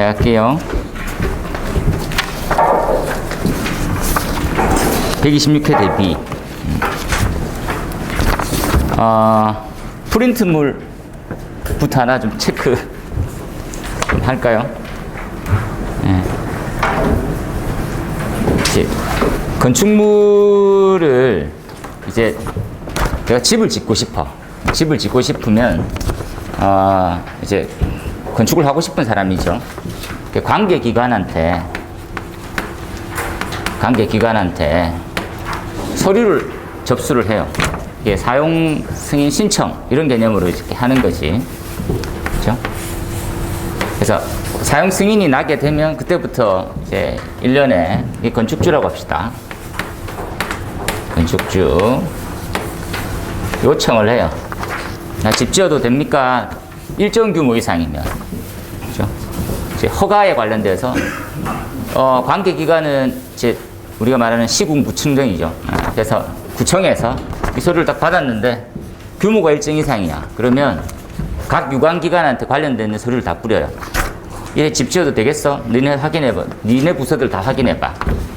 갈게요. 126회 대비. 프린트물부터 하나 좀 체크 좀 할까요? 네. 이제 건축물을 이제 내가 집을 짓고 싶어. 집을 짓고 싶으면 이제 건축을 하고 싶은 사람이죠. 관계기관한테 서류를 접수를 해요. 이게 사용 승인 신청 이런 개념으로 이렇게 하는 거지. 그렇죠? 그래서 사용 승인이 나게 되면 그때부터 이제 1년에 건축주라고 합시다. 건축주 요청을 해요. 나 집 지어도 됩니까? 일정 규모 이상이면. 그렇죠? 이제 허가에 관련돼서 관계기관은 이제 우리가 말하는 시군구청정이죠. 그래서 구청에서 이 서류를 딱 받았는데 규모가 일정 이상이야. 그러면 각 유관기관한테 관련된 서류를 다 뿌려요. 얘 집 지어도 되겠어? 너네 확인해봐. 니네 부서들 다 확인해봐.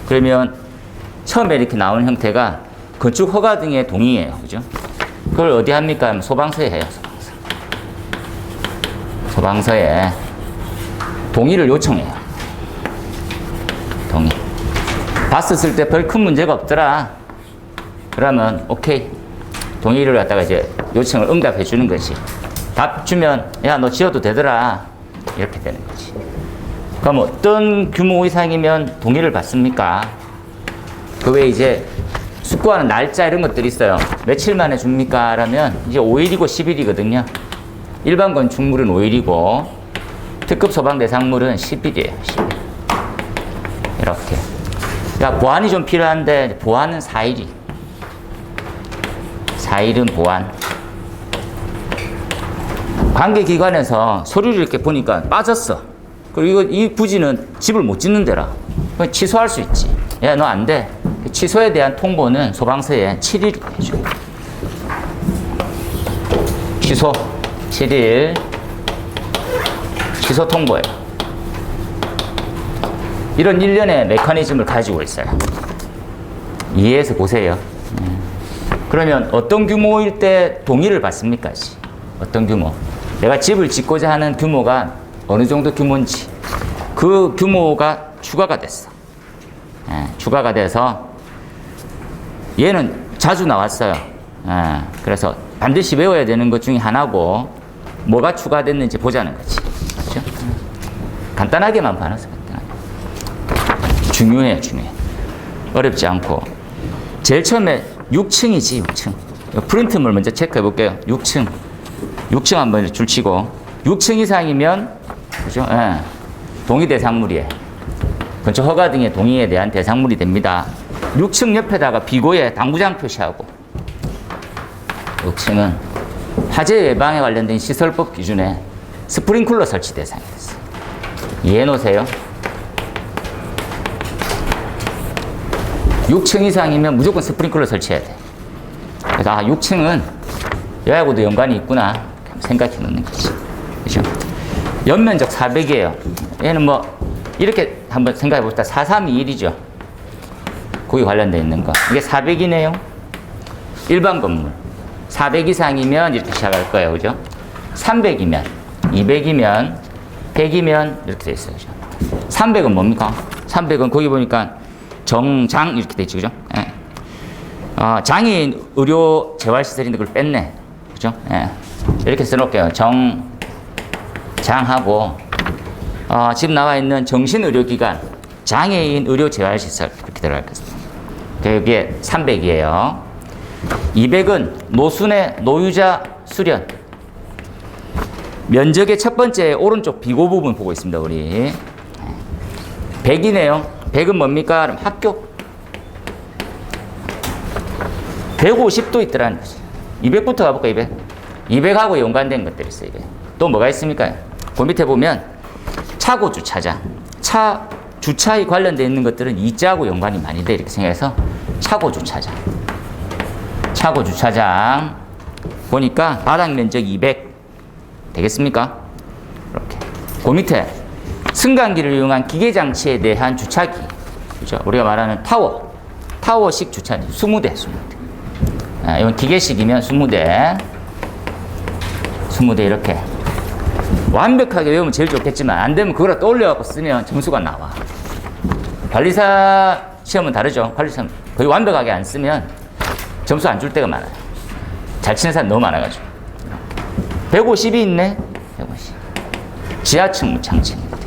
그러면 처음에 이렇게 나오는 형태가 건축 허가 등의 동의예요. 그죠? 그걸 어디 합니까? 소방서에 해요. 소방서에 동의를 요청해요. 동의. 봤었을 때 별 큰 문제가 없더라. 그러면 오케이. 동의를 갖다가 이제 요청을 응답해 주는 거지. 답 주면 야 너 지어도 되더라. 이렇게 되는 거지. 그럼 어떤 규모 이상이면 동의를 받습니까? 그 외에 이제 숙고하는 날짜 이런 것들이 있어요. 며칠 만에 줍니까? 라면 이제 5일이고 10일이거든요. 일반 건축물은 5일이고 특급 소방 대상물은 10일이에요. 10일. 이렇게. 그러니까 보완이 좀 필요한데 보완은 4일이. 4일은 보완. 관계기관에서 서류를 이렇게 보니까 빠졌어. 그리고 이 부지는 집을 못 짓는 데라. 취소할 수 있지. 야, 너 안 돼. 취소에 대한 통보는 소방서에 7일 해줘. 취소 7일. 취소 통보예요. 이런 일련의 메커니즘을 가지고 있어요. 이해해서 보세요. 그러면 어떤 규모일 때 동의를 받습니까? 어떤 규모? 내가 집을 짓고자 하는 규모가 어느 정도 규모인지 그 규모가 추가가 됐어. 추가가 돼서 얘는 자주 나왔어요. 그래서 반드시 외워야 되는 것 중에 하나고 뭐가 추가됐는지 보자는 거지. 그렇죠? 간단하게만 봐놨어. 중요해. 어렵지 않고. 제일 처음에 6층이지, 6층. 프린트물 먼저 체크해 볼게요. 6층 한번 줄치고. 6층 이상이면, 그죠? 동의 대상물이에요. 건축 허가 등의 동의에 대한 대상물이 됩니다. 6층 옆에다가 비고에 당구장 표시하고. 6층은 화재 예방에 관련된 시설법 기준에 스프링클러 설치 대상이 됐어요. 이해해 놓으세요. 6층 이상이면 무조건 스프링클러 설치해야 돼. 그래서 6층은 여하고도 연관이 있구나 생각해 놓는 거지. 그죠? 연면적 400이에요. 얘는 뭐 이렇게 한번 생각해 봅시다. 4321이죠. 거기 관련되어 있는 거. 이게 400이네요. 일반 건물. 400 이상이면 이렇게 시작할 거예요. 그죠? 300이면, 200이면, 100이면 이렇게 돼 있어요. 그죠? 300은 뭡니까? 300은 거기 보니까 정장 이렇게 돼 있죠. 그죠? 예. 장애인 의료 재활시설인데 그걸 뺐네. 그죠? 예. 이렇게 써놓을게요. 정장하고, 지금 나와 있는 정신의료기관, 장애인 의료 재활시설 이렇게 들어갈 것입니다. 여기에 300이에요. 200은 노순의 노유자 수련. 면적의 첫 번째 오른쪽 비고 부분 보고 있습니다. 우리 100이네요. 100은 뭡니까? 그럼 학교. 150도 있더라는 거지. 200부터 가볼까? 200. 200하고 연관된 것들이 있어요. 또 뭐가 있습니까? 그 밑에 보면 차고 주차장. 주차에 관련되어 있는 것들은 이자하고 연관이 많이 돼. 이렇게 생각해서 차고 주차장. 차고 주차장. 보니까 바닥 면적 200. 되겠습니까? 이렇게. 그 밑에 승강기를 이용한 기계장치에 대한 주차기. 그죠? 우리가 말하는 타워식 주차기. 20대. 이건 기계식이면 20대. 20대 이렇게. 완벽하게 외우면 제일 좋겠지만, 안 되면 그거를 떠올려갖고 쓰면 점수가 나와. 관리사 시험은 다르죠. 관리사 거의 완벽하게 안 쓰면 점수 안 줄 때가 많아요. 잘 치는 사람 너무 많아가지고. 150이 있네. 150. 지하층 무창층입니다.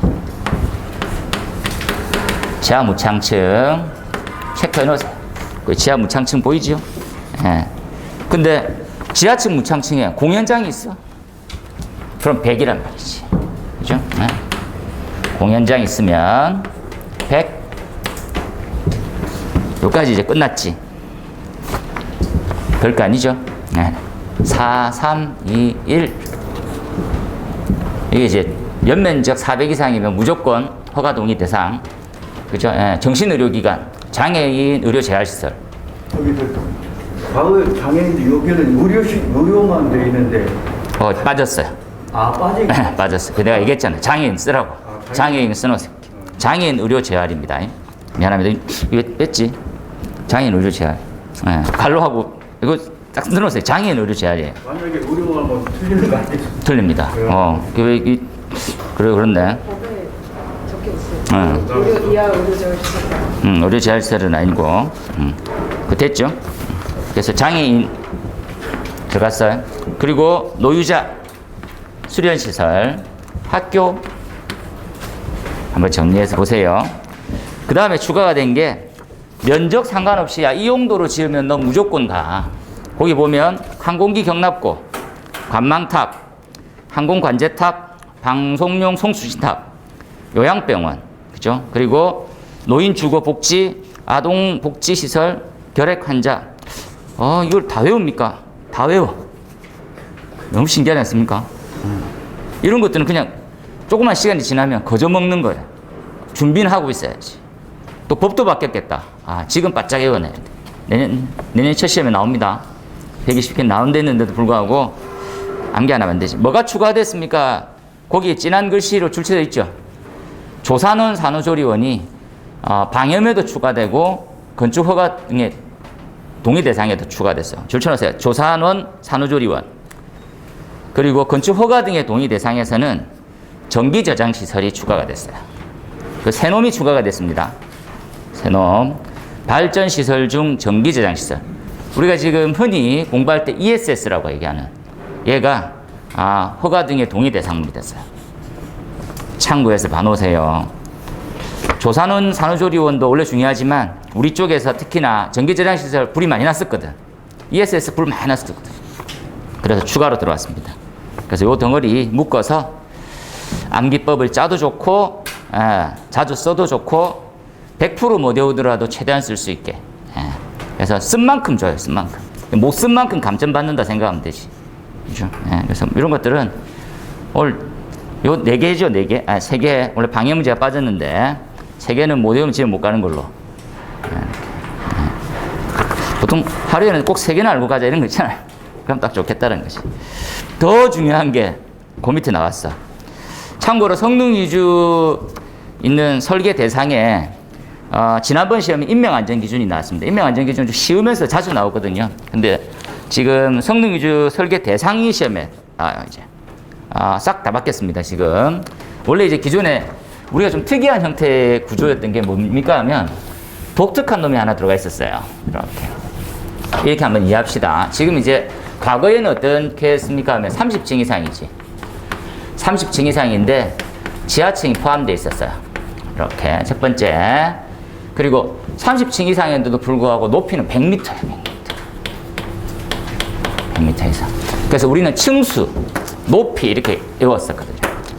지하 무창층 체크해 놓으세요. 그 지하 무창층 보이죠? 예. 근데 지하층 무창층에 공연장이 있어. 그럼 100이란 말이지. 그죠? 예. 공연장 있으면 100. 여기까지 이제 끝났지. 별거 아니죠? 네. 4, 3, 2, 1. 이게 이제 연면적 400 이상이면 무조건 허가 동의 대상. 그죠? 예. 정신의료기관, 장애인 의료재활시설. 여기 과거 장애인들 여기는 의료만 돼 있는데. 빠졌어요. 아, 빠지고. 빠졌어요. 내가 얘기했잖아요. 장애인 쓰라고. 장애인 써놓으세요. 장애인 의료재활입니다. 미안합니다. 이거 뺐지? 장애인 의료재활. 예. 칼로 하고, 이거 딱 써놓으세요. 장애인 의료재활이에요. 만약에 의료만 뭐 틀리는 거 아니죠? 틀립니다. 그래, 그렇네. 법에 적혀 있어요. 의료 이하 의료재활시설. 의료재활시설은 아니고. 그 됐죠? 그래서 장애인 들어갔어요. 그리고 노유자 수련시설, 학교 한번 정리해서 보세요. 그 다음에 추가가 된 게 면적 상관없이 이 용도로 지으면 너 무조건 가. 거기 보면 항공기 경납고, 관망탑, 항공관제탑, 방송용 송수신탑, 요양병원, 그죠? 그리고 노인주거복지, 아동복지시설, 결핵환자. 이걸 다 외웁니까? 다 외워. 너무 신기하지 않습니까? 이런 것들은 그냥 조그만 시간이 지나면 거저 먹는 거예요. 준비는 하고 있어야지. 또 법도 바뀌었겠다. 지금 바짝 외워내. 내년 첫 시험에 나옵니다. 120개 나온댔는데도 불구하고 암기 안 하면 안 되지. 뭐가 추가됐습니까? 거기에 진한 글씨로 줄쳐져 있죠. 조산원 산후조리원이 방염에도 추가되고 건축허가 등의 동의 대상에도 추가됐어요. 줄쳐놓으세요. 조산원 산후조리원. 그리고 건축허가 등의 동의 대상에서는 전기저장시설이 추가가 됐어요. 그 새놈이 추가가 됐습니다. 새놈. 발전시설 중 전기저장시설. 우리가 지금 흔히 공부할 때 ESS라고 얘기하는 얘가 허가 등의 동의 대상물이 됐어요. 참고해서 봐놓으세요. 조산원 산후조리원도 원래 중요하지만 우리 쪽에서 특히나 전기저장시설 불이 많이 났었거든. ESS 불 많이 났었거든. 그래서 추가로 들어왔습니다. 그래서 요 덩어리 묶어서 암기법을 짜도 좋고 자주 써도 좋고 100% 못 외우더라도 최대한 쓸 수 있게. 그래서 쓴 만큼 줘요. 쓴 만큼. 못 쓴 만큼 감점 받는다 생각하면 되지. 그죠? 그래서 이런 것들은 오늘 요 4개죠. 4개. 3개. 원래 방해 문제가 빠졌는데 3개는 못 외우면 집에 못 가는 걸로. 보통 하루에는 꼭 3개는 알고 가자 이런 거 있잖아요. 그럼 딱 좋겠다는 거지. 더 중요한 게 그 밑에 나왔어. 참고로 성능 위주 있는 설계 대상에 지난번 시험에 인명안전기준이 나왔습니다. 인명안전기준은 좀 쉬우면서 자주 나오거든요. 근데 지금 성능 위주 설계 대상이 시험에 이제 싹 다 바뀌었습니다. 지금 원래 이제 기존에 우리가 좀 특이한 형태의 구조였던 게 뭡니까 하면 독특한 놈이 하나 들어가 있었어요. 이렇게 한번 이해합시다. 지금 이제 과거에는 어떻게 했습니까 하면 30층 이상이지. 30층 이상인데 지하층이 포함되어 있었어요. 이렇게 첫 번째. 그리고 30층 이상인데도 불구하고 높이는 100m예요. 100m 이상. 그래서 우리는 층수, 높이 이렇게 외웠었거든요.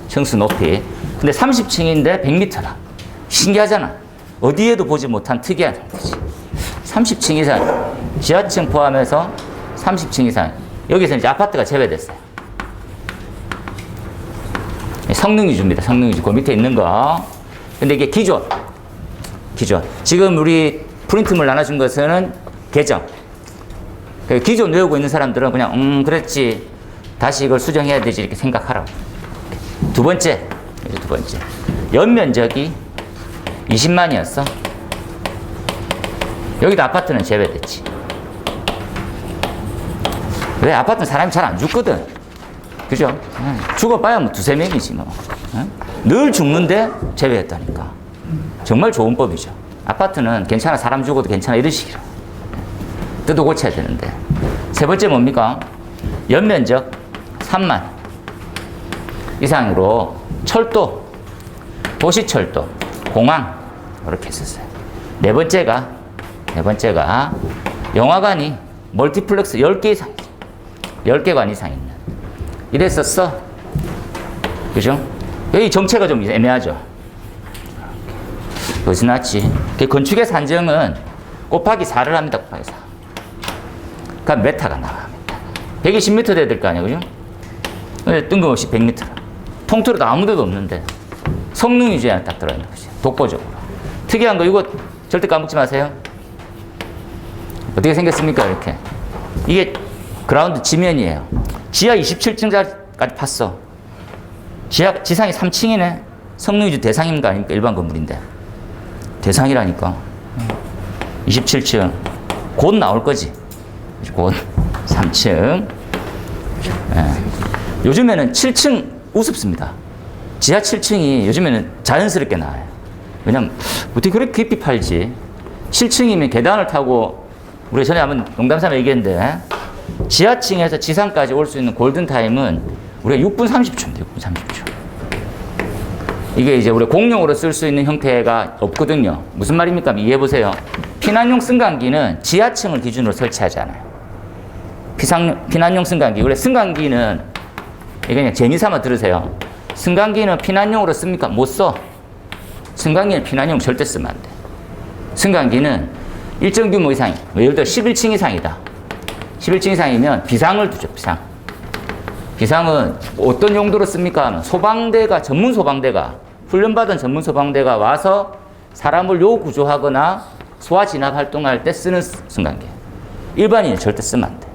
층수, 높이. 근데 30층인데 100m라. 신기하잖아. 어디에도 보지 못한 특이한 형태지. 30층 이상, 지하층 포함해서 30층 이상. 여기서 이제 아파트가 제외됐어요. 성능 위주입니다. 성능 위주. 그 밑에 있는 거. 근데 이게 기존. 지금 우리 프린트물 나눠준 것은 개정. 기존 외우고 있는 사람들은 그냥, 그랬지. 다시 이걸 수정해야 되지. 이렇게 생각하라고. 두 번째. 연면적이 20만이었어. 여기도 아파트는 제외됐지. 왜? 아파트는 사람이 잘 안 죽거든. 그죠? 죽어봐야 뭐 두세 명이지 뭐. 늘 죽는데 제외했다니까. 정말 좋은 법이죠. 아파트는 괜찮아, 사람 죽어도 괜찮아, 이런 식이라. 뜯어 고쳐야 되는데. 세 번째 뭡니까? 연면적 3만 이상으로 철도, 도시철도, 공항, 이렇게 했었어요. 네 번째가 영화관이 멀티플렉스 10개 이상이죠. 10개관 이상 있는. 이랬었어. 그죠? 여기 정체가 좀 애매하죠. 거기서 났지. 건축의 산정은 곱하기 4를 합니다. 곱하기 4. 그러니까 메타가 나와. 120m 돼야 될 거 아니야, 그죠? 근데 뜬금없이 100m. 통틀어도 아무 데도 없는데 성능 유지에 딱 들어있는 거지. 독보적으로. 특이한 거 이거 절대 까먹지 마세요. 어떻게 생겼습니까? 이렇게. 이게 그라운드 지면이에요. 지하 27층까지 팠어. 지상이 3층이네. 성능 유지 대상인 거 아닙니까? 일반 건물인데. 대상이라니까. 27층. 곧 나올 거지. 곧 3층. 예. 요즘에는 7층 우습습니다. 지하 7층이 요즘에는 자연스럽게 나와요. 왜냐면 어떻게 그렇게 깊이 팔지? 7층이면 계단을 타고 우리 전에 한번 농담삼아 얘기했는데 지하층에서 지상까지 올 수 있는 골든타임은 우리가 6분 30초입니다. 6분 30초. 이게 이제 우리 공용으로 쓸 수 있는 형태가 없거든요. 무슨 말입니까? 이해해보세요. 피난용 승강기는 지하층을 기준으로 설치하지 않아요. 피난용 승강기. 원래 승강기는 이게 그냥 재미삼아 들으세요. 승강기는 피난용으로 씁니까? 못 써. 승강기는 피난용 절대 쓰면 안 돼. 승강기는 일정 규모 이상, 예를 들어 11층 이상이다. 11층 이상이면 비상을 두죠, 비상. 비상은 어떤 용도로 씁니까? 하면 소방대가, 전문 소방대가, 훈련받은 전문 소방대가 와서 사람을 요구조하거나 소화 진압 활동할 때 쓰는 승강기. 일반인은 절대 쓰면 안 돼.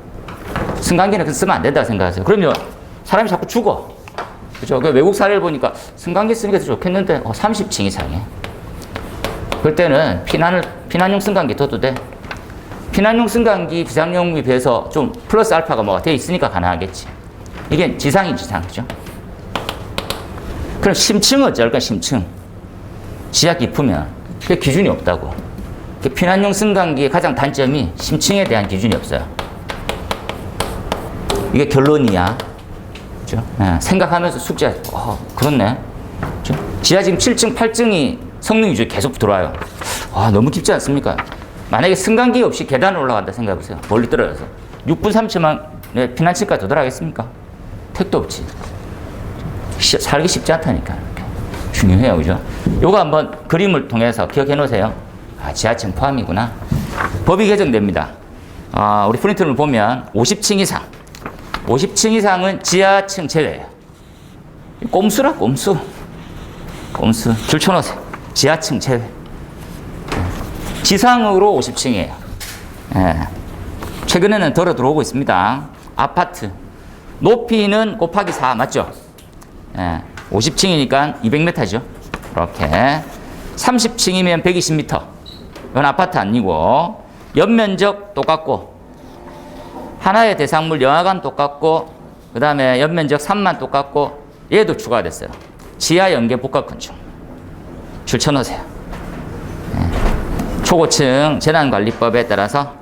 승강기는 쓰면 안 된다고 생각하세요. 그러면 사람이 자꾸 죽어. 그죠? 외국 사례를 보니까 승강기 쓰는 게 더 좋겠는데 30층 이상에. 그럴 때는 피난용 승강기 둬도 돼. 피난용 승강기 비상용에 비해서 좀 플러스 알파가 뭐가 돼 있으니까 가능하겠지. 이게 지상, 그죠? 그럼 심층은 어쩔까, 심층. 지하 깊으면. 그게 기준이 없다고. 피난용 승강기의 가장 단점이 심층에 대한 기준이 없어요. 이게 결론이야. 그죠? 생각하면서 숙제, 그렇네. 그죠? 지하 지금 7층, 8층이 성능 유지 계속 들어와요. 너무 깊지 않습니까? 만약에 승강기 없이 계단을 올라간다 생각해보세요. 멀리 떨어져서. 6분 30만 피난층까지 도달하겠습니까? 택도 없지. 살기 쉽지 않다니까. 중요해요, 그죠? 요거 한번 그림을 통해서 기억해 놓으세요. 지하층 포함이구나. 법이 개정됩니다. 우리 프린트를 보면 50층 이상. 50층 이상은 지하층 제외예요. 꼼수라, 꼼수. 줄 쳐놓으세요. 지하층 제외. 지상으로 50층이에요. 최근에는 덜어 들어오고 있습니다. 아파트. 높이는 곱하기 4, 맞죠? 50층이니까 200m죠. 이렇게. 30층이면 120m. 이건 아파트 아니고, 연면적 똑같고, 하나의 대상물 영화관 똑같고, 그 다음에 연면적 3만 똑같고, 얘도 추가됐어요. 지하 연계 복합 건축. 줄 쳐놓으세요. 초고층 재난관리법에 따라서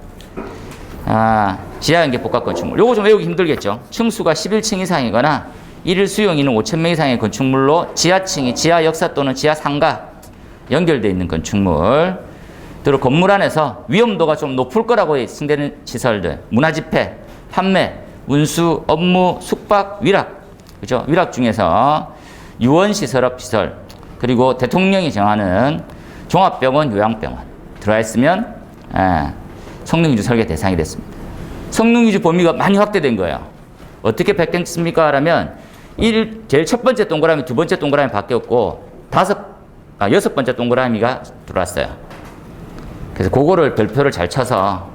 지하 연계 복합 건축물. 요거 좀 외우기 힘들겠죠. 층수가 11층 이상이거나 일일 수용 인원 5,000명 이상의 건축물로 지하층이 지하 역사 또는 지하 상가 연결되어 있는 건축물. 그리고 건물 안에서 위험도가 좀 높을 거라고 예상되는 시설들, 문화집회, 판매, 운수, 업무, 숙박, 위락, 그죠? 위락 중에서 유원시설업 시설, 그리고 대통령이 정하는 종합병원, 요양병원 들어와 있으면 성능유지 설계 대상이 됐습니다. 성능유지 범위가 많이 확대된 거예요. 어떻게 바뀌었습니까? 라면 제일 첫 번째 동그라미, 두 번째 동그라미 바뀌었고 6번째 동그라미가 들어왔어요. 그래서 그거를 별표를 잘 쳐서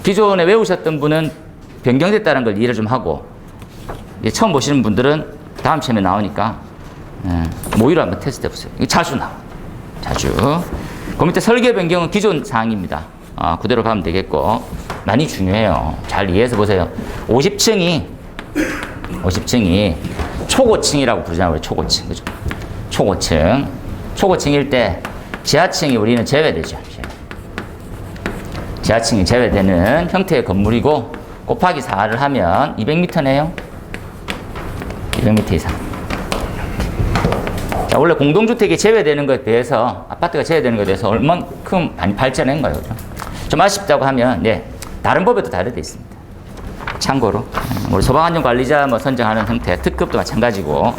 기존에 외우셨던 분은 변경됐다는 걸 이해를 좀 하고 처음 보시는 분들은 다음 시험에 나오니까 모의로 한번 테스트 해보세요. 이거 자주 나와. 자주. 그 밑에 설계 변경은 기존 사항입니다. 그대로 가면 되겠고. 많이 중요해요. 잘 이해해서 보세요. 50층이 초고층이라고 부르잖아요. 우리 초고층. 그죠? 초고층. 초고층일 때 지하층이 우리는 제외되죠. 지하층이 제외되는 형태의 건물이고 곱하기 4를 하면 200m네요. 200m 이상. 자, 원래 공동주택이 제외되는 것에 대해서 아파트가 제외되는 것에 대해서 얼만큼 많이 발전한 거예요. 그죠? 좀 아쉽다고 하면 다른 법에도 다르게 있습니다. 참고로 우리 소방안전관리자 선정하는 형태 특급도 마찬가지고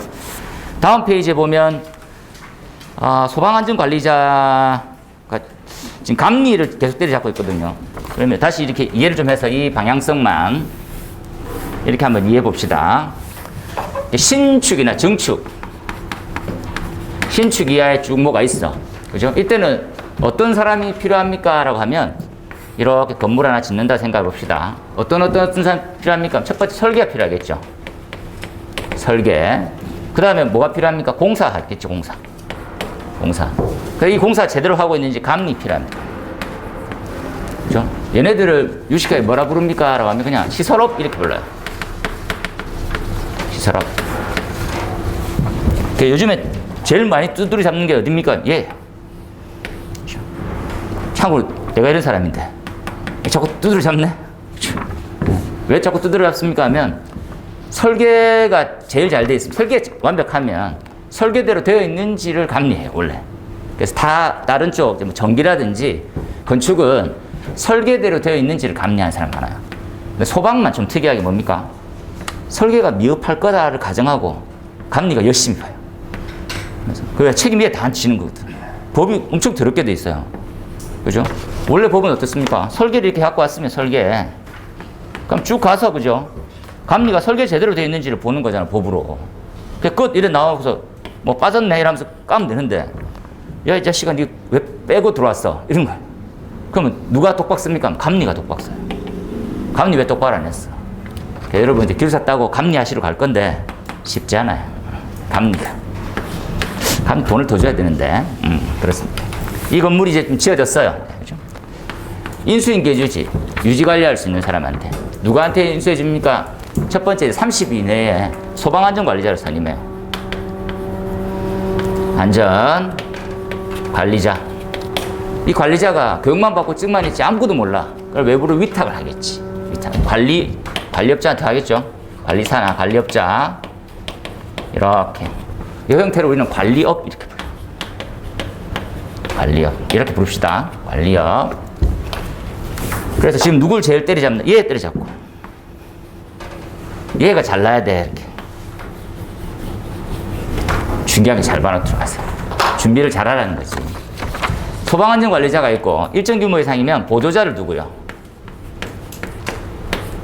다음 페이지에 보면 소방안전관리자가 지금 감리를 계속 때려잡고 있거든요. 그러면 다시 이렇게 이해를 좀 해서 이 방향성만 이렇게 한번 이해해 봅시다. 신축이나 정축, 신축 이하에 쭉 뭐가 있어. 그죠? 이때는 어떤 사람이 필요합니까? 라고 하면 이렇게 건물 하나 짓는다 생각해 봅시다. 어떤 사람이 필요합니까? 첫 번째 설계가 필요하겠죠. 설계. 그 다음에 뭐가 필요합니까? 공사 하겠죠. 공사. 이 공사 제대로 하고 있는지 감리 필요합니다. 그죠? 얘네들을 유식하게 뭐라 부릅니까? 라고 하면 그냥 시설업 이렇게 불러요. 시설업. 요즘에 제일 많이 두드려 잡는 게 어딥니까? 참고로 내가 이런 사람인데 자꾸 두드려 잡네? 왜 자꾸 두드려 잡습니까? 하면 설계가 제일 잘 되어 있습니다. 설계 완벽하면 설계대로 되어 있는지를 감리해요, 원래. 그래서 다른 쪽, 전기라든지 건축은 설계대로 되어 있는지를 감리하는 사람 많아요. 근데 소방만 좀 특이하게 뭡니까? 설계가 미흡할 거다를 가정하고 감리가 열심히 봐요. 그래서 책임이 다 지는 거거든. 법이 엄청 더럽게 돼 있어요. 그죠? 원래 법은 어떻습니까? 설계를 이렇게 갖고 왔으면 설계. 그럼 쭉 가서, 그죠? 감리가 설계 제대로 되어 있는지를 보는 거잖아, 법으로. 끝 이래 나와서 뭐 빠졌네 이러면서 까면 되는데, 야, 이 자식아, 니 왜 빼고 들어왔어? 이런 거야. 그러면 누가 독박 씁니까? 감리가 독박 써요. 감리 왜 똑바로 안 했어? 여러분 이제 기술사 따고 감리하시러 갈 건데 쉽지 않아요. 감리가. 감리 돈을 더 줘야 되는데, 그렇습니다. 이 건물이 이제 좀 지어졌어요. 그렇죠? 인수인계주지, 유지 관리할 수 있는 사람한테. 누구한테 인수해 줍니까? 첫 번째 30일 이내에 소방안전관리자를 선임해요. 안전관리자. 이 관리자가 교육만 받고 증만 있지 아무것도 몰라. 그걸 외부로 위탁을 하겠지. 위탁. 관리업자한테 하겠죠. 관리사나 관리업자. 이렇게. 이 형태로 우리는 관리업 이렇게 불러요. 관리업. 이렇게 부릅시다. 관리업. 그래서 지금 누굴 제일 때려잡나? 얘 때려잡고. 얘가 잘나야 돼. 이렇게. 중요하게 잘 받아 들어가세요. 준비를 잘하라는 거지. 소방안전관리자가 있고 일정 규모 이상이면 보조자를 두고요.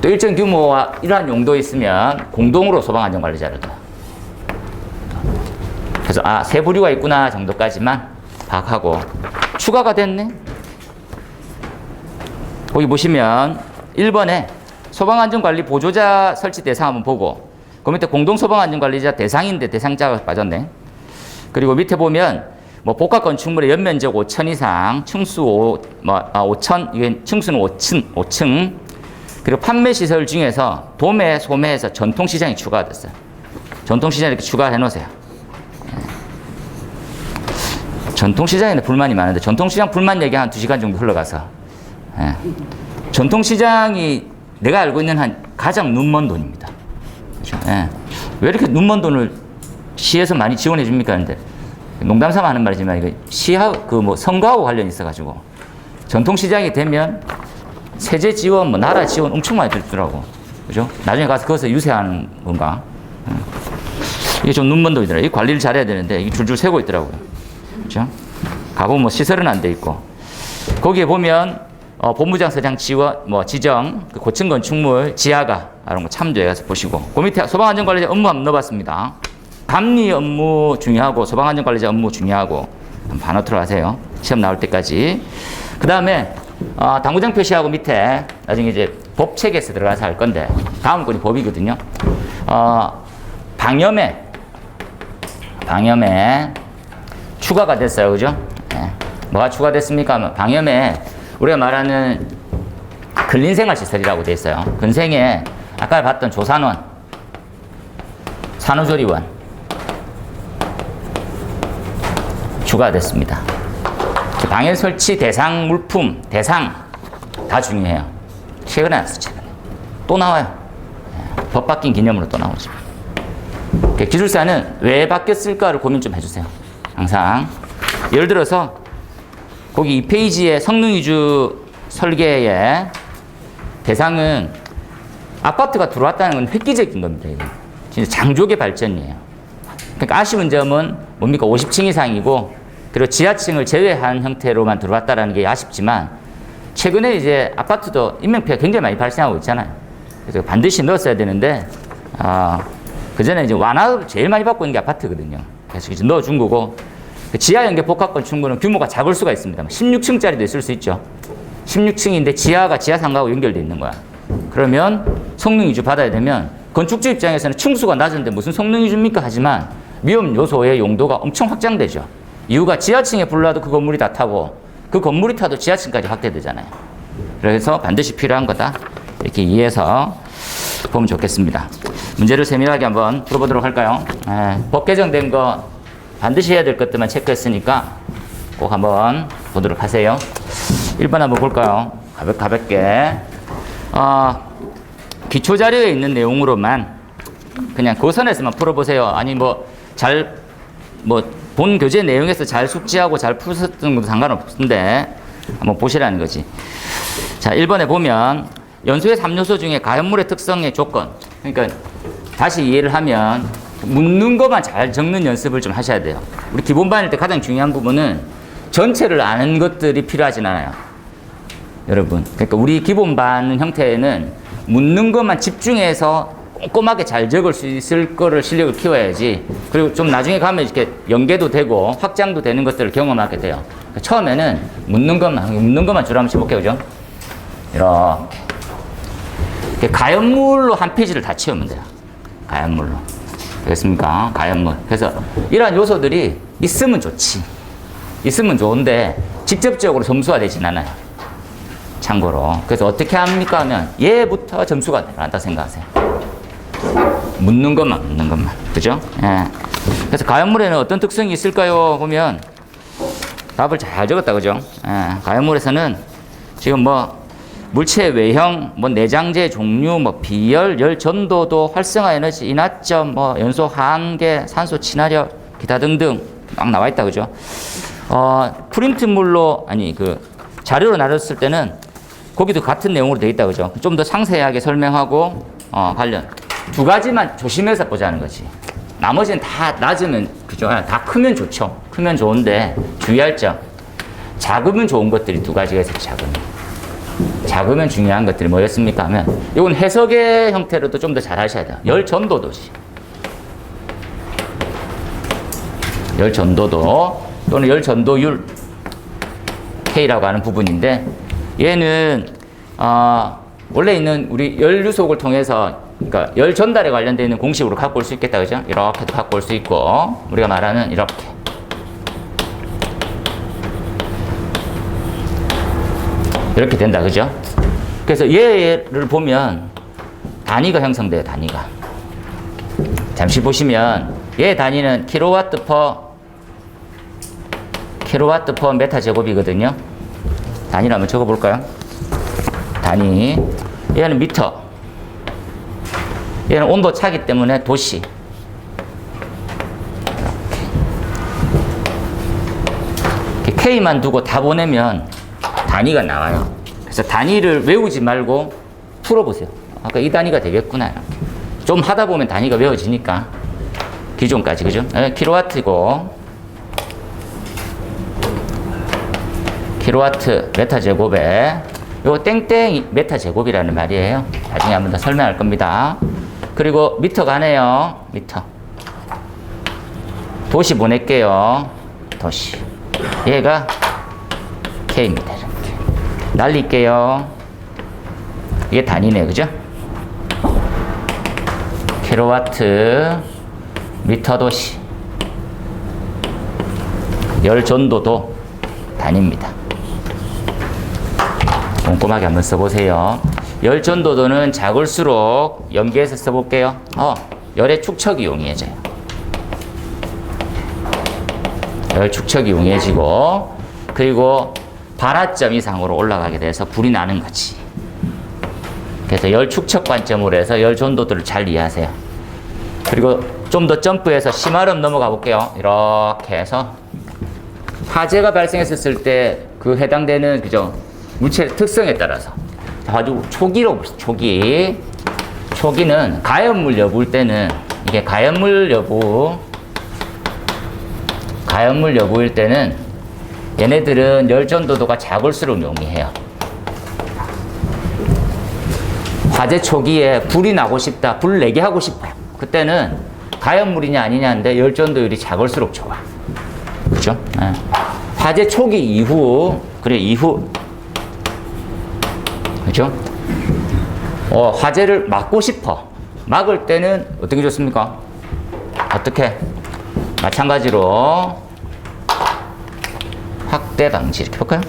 또 일정 규모와 이러한 용도에 있으면 공동으로 소방안전관리자를 둬요. 그래서 세 부류가 있구나 정도까지만 파악하고 추가가 됐네. 거기 보시면 1번에 소방안전관리 보조자 설치 대상 한번 보고 그 밑에 공동소방안전관리자 대상인데 대상자가 빠졌네. 그리고 밑에 보면 복합 건축물의 연면적 5천 이상, 층수 5천, 이게 층수는 5층, 그리고 판매 시설 중에서 도매, 소매에서 전통시장이 추가가 됐어요. 전통시장 이렇게 추가해 놓으세요. 전통시장에는 불만이 많은데 전통시장 불만 얘기 한 2시간 정도 흘러가서 전통시장이 내가 알고 있는 한 가장 눈먼 돈입니다. 그렇죠? 왜 이렇게 눈먼 돈을 시에서 많이 지원해 줍니까? 근데 농담 삼아 하는 말이지만 이거 시하고 선거하고 관련이 있어가지고 전통시장이 되면 세제 지원, 나라 지원 엄청 많이 들더라고. 그죠? 나중에 가서 그것을 유세하는 건가? 이게 좀 눈먼 돈이더라. 이 관리를 잘해야 되는데 이게 줄줄 새고 있더라고요. 그죠? 가보면 시설은 안 돼 있고. 거기에 보면 본부장, 서장 지원, 지정, 고층 건축물, 지하가 이런 거 참조해서 보시고. 그 밑에 소방안전관리자 업무 한번 넣어봤습니다. 감리 업무 중요하고 소방안전관리자 업무 중요하고 한번 반어트로 하세요. 시험 나올 때까지. 그 다음에 당구장 표시하고 밑에 나중에 이제 법책에서 들어가서 할 건데 다음 건이 법이거든요. 방염에 방염에 추가가 됐어요. 그죠? 예. 뭐가 추가됐습니까? 방염에 우리가 말하는 근린생활시설이라고 돼 있어요. 근생에 아까 봤던 조산원, 산후조리원 추가됐습니다. 방역 설치 대상 물품, 대상 다 중요해요. 최근에 나왔어, 최근에. 또 나와요. 예. 법 바뀐 기념으로 또 나오죠. 기술사는 왜 바뀌었을까를 고민 좀 해주세요. 항상. 예를 들어서 거기 2페이지에 성능 위주 설계의 대상은 아파트가 들어왔다는 건 획기적인 겁니다. 이거. 진짜 장족의 발전이에요. 그러니까 아쉬운 점은 뭡니까? 50층 이상이고 그리고 지하층을 제외한 형태로만 들어왔다는 게 아쉽지만 최근에 이제 아파트도 인명피해가 굉장히 많이 발생하고 있잖아요. 그래서 반드시 넣었어야 되는데 그 전에 이제 완화를 제일 많이 받고 있는 게 아파트거든요. 그래서 이제 넣어준 거고 그 지하 연계 복합 건축물은 규모가 작을 수가 있습니다. 16층짜리도 있을 수 있죠. 16층인데 지하가 지하상가하고 연결돼 있는 거야. 그러면 성능 위주 받아야 되면 건축주 입장에서는 층수가 낮은데 무슨 성능 위주입니까? 하지만 위험 요소의 용도가 엄청 확장되죠. 이유가 지하층에 불러도 그 건물이 다 타고 그 건물이 타도 지하층까지 확대되잖아요. 그래서 반드시 필요한 거다. 이렇게 이해해서 보면 좋겠습니다. 문제를 세밀하게 한번 풀어보도록 할까요? 법 개정된 거 반드시 해야 될 것들만 체크했으니까 꼭 한번 보도록 하세요. 1번 한번 볼까요? 가볍게. 기초 자료에 있는 내용으로만 그냥 그 선에서만 풀어보세요. 아니 본 교재 내용에서 잘 숙지하고 잘 풀었던 것도 상관없는데 한번 보시라는 거지. 자, 1번에 보면 연소의 3요소 중에 가연물의 특성의 조건. 그러니까 다시 이해를 하면 묻는 것만 잘 적는 연습을 좀 하셔야 돼요. 우리 기본반일 때 가장 중요한 부분은 전체를 아는 것들이 필요하진 않아요. 여러분. 그러니까 우리 기본반 형태에는 묻는 것만 집중해서 꼼꼼하게 잘 적을 수 있을 거를 실력을 키워야지. 그리고 좀 나중에 가면 이렇게 연계도 되고 확장도 되는 것들을 경험하게 돼요. 그러니까 처음에는 묻는 것만 주로 한번 해볼게요. 그죠? 이렇게 가연물로 한 페이지를 다 채우면 돼요. 가연물로. 되겠습니까? 가연물. 그래서 이러한 요소들이 있으면 좋지. 있으면 좋은데 직접적으로 점수가 되진 않아요. 참고로. 그래서 어떻게 합니까? 하면 얘부터 점수가 들어간다 생각하세요. 묻는 것만. 그죠? 예. 그래서 가연물에는 어떤 특성이 있을까요? 보면 답을 잘 적었다. 그죠? 예. 가연물에서는 지금 물체 외형, 내장재 종류, 비열, 열 전도도, 활성화 에너지, 인화점, 연소 한계, 산소 친화력, 기타 등등 막 나와 있다. 그죠? 프린트물로, 자료로 나눴을 때는 거기도 같은 내용으로 되어 있다. 그죠? 좀 더 상세하게 설명하고, 관련. 두 가지만 조심해서 보자는 거지. 나머지는 다 낮으면, 그죠? 다 크면 좋죠. 크면 좋은데, 주의할 점. 작으면 좋은 것들이 두 가지가 있어요, 작으면 중요한 것들이 뭐였습니까? 하면, 이건 해석의 형태로도 좀 더 잘 하셔야 돼요. 열 전도도시. 열 전도도, 또는 열 전도율, K라고 하는 부분인데, 얘는, 원래 있는 우리 열 유속을 통해서 그러니까 열 전달에 관련되어 있는 공식으로 갖고 올 수 있겠다. 그죠? 이렇게도 갖고 올 수 있고, 우리가 말하는 이렇게. 이렇게 된다. 그죠? 그래서 얘를 보면 단위가 형성돼요. 단위가. 잠시 보시면 얘 단위는 킬로와트 퍼 메타 제곱이거든요. 단위를 한번 적어볼까요? 단위. 얘는 미터. 얘는 온도 차기 때문에 도시. 이렇게 K만 두고 다 보내면 단위가 나와요. 그래서 단위를 외우지 말고 풀어보세요. 아까 이 단위가 되겠구나. 이렇게. 좀 하다 보면 단위가 외워지니까. 기존까지, 그죠? 킬로와트고, 킬로와트 메타 제곱에, 요거 땡땡 메타 제곱이라는 말이에요. 나중에 한번 더 설명할 겁니다. 그리고 미터 가네요. 미터. 도시 보낼게요. 도시. 얘가 K입니다. 이렇게. 날릴게요. 이게 단위네. 그죠? 킬로와트 미터 도시. 열 전도도 단위입니다. 꼼꼼하게 한번 써보세요. 열 전도도는 작을수록 연계해서 써볼게요. 열의 축척이 용이해져요. 열 축척이 용이해지고, 그리고 발화점 이상으로 올라가게 돼서 불이 나는 거지. 그래서 열 축척 관점으로 해서 열 전도도를 잘 이해하세요. 그리고 좀 더 점프해서 심화름 넘어가 볼게요. 이렇게 해서 화재가 발생했을 때 그 해당되는 그죠 물체의 특성에 따라서 아주 초기로 봅시다. 초기는 가연물 여부일 때는 이게 가연물 여부일 때는 얘네들은 열 전도도가 작을수록 용이해요. 화재 초기에 불이 나고 싶다, 불 내게 하고 싶어요. 그때는 가연물이냐 아니냐인데 열 전도율이 작을수록 좋아. 그죠? 네. 화재 초기 이후, 그죠? 화재를 막고 싶어. 막을 때는 어떻게 좋습니까? 어떻게? 마찬가지로 확대 방지 이렇게 볼까요?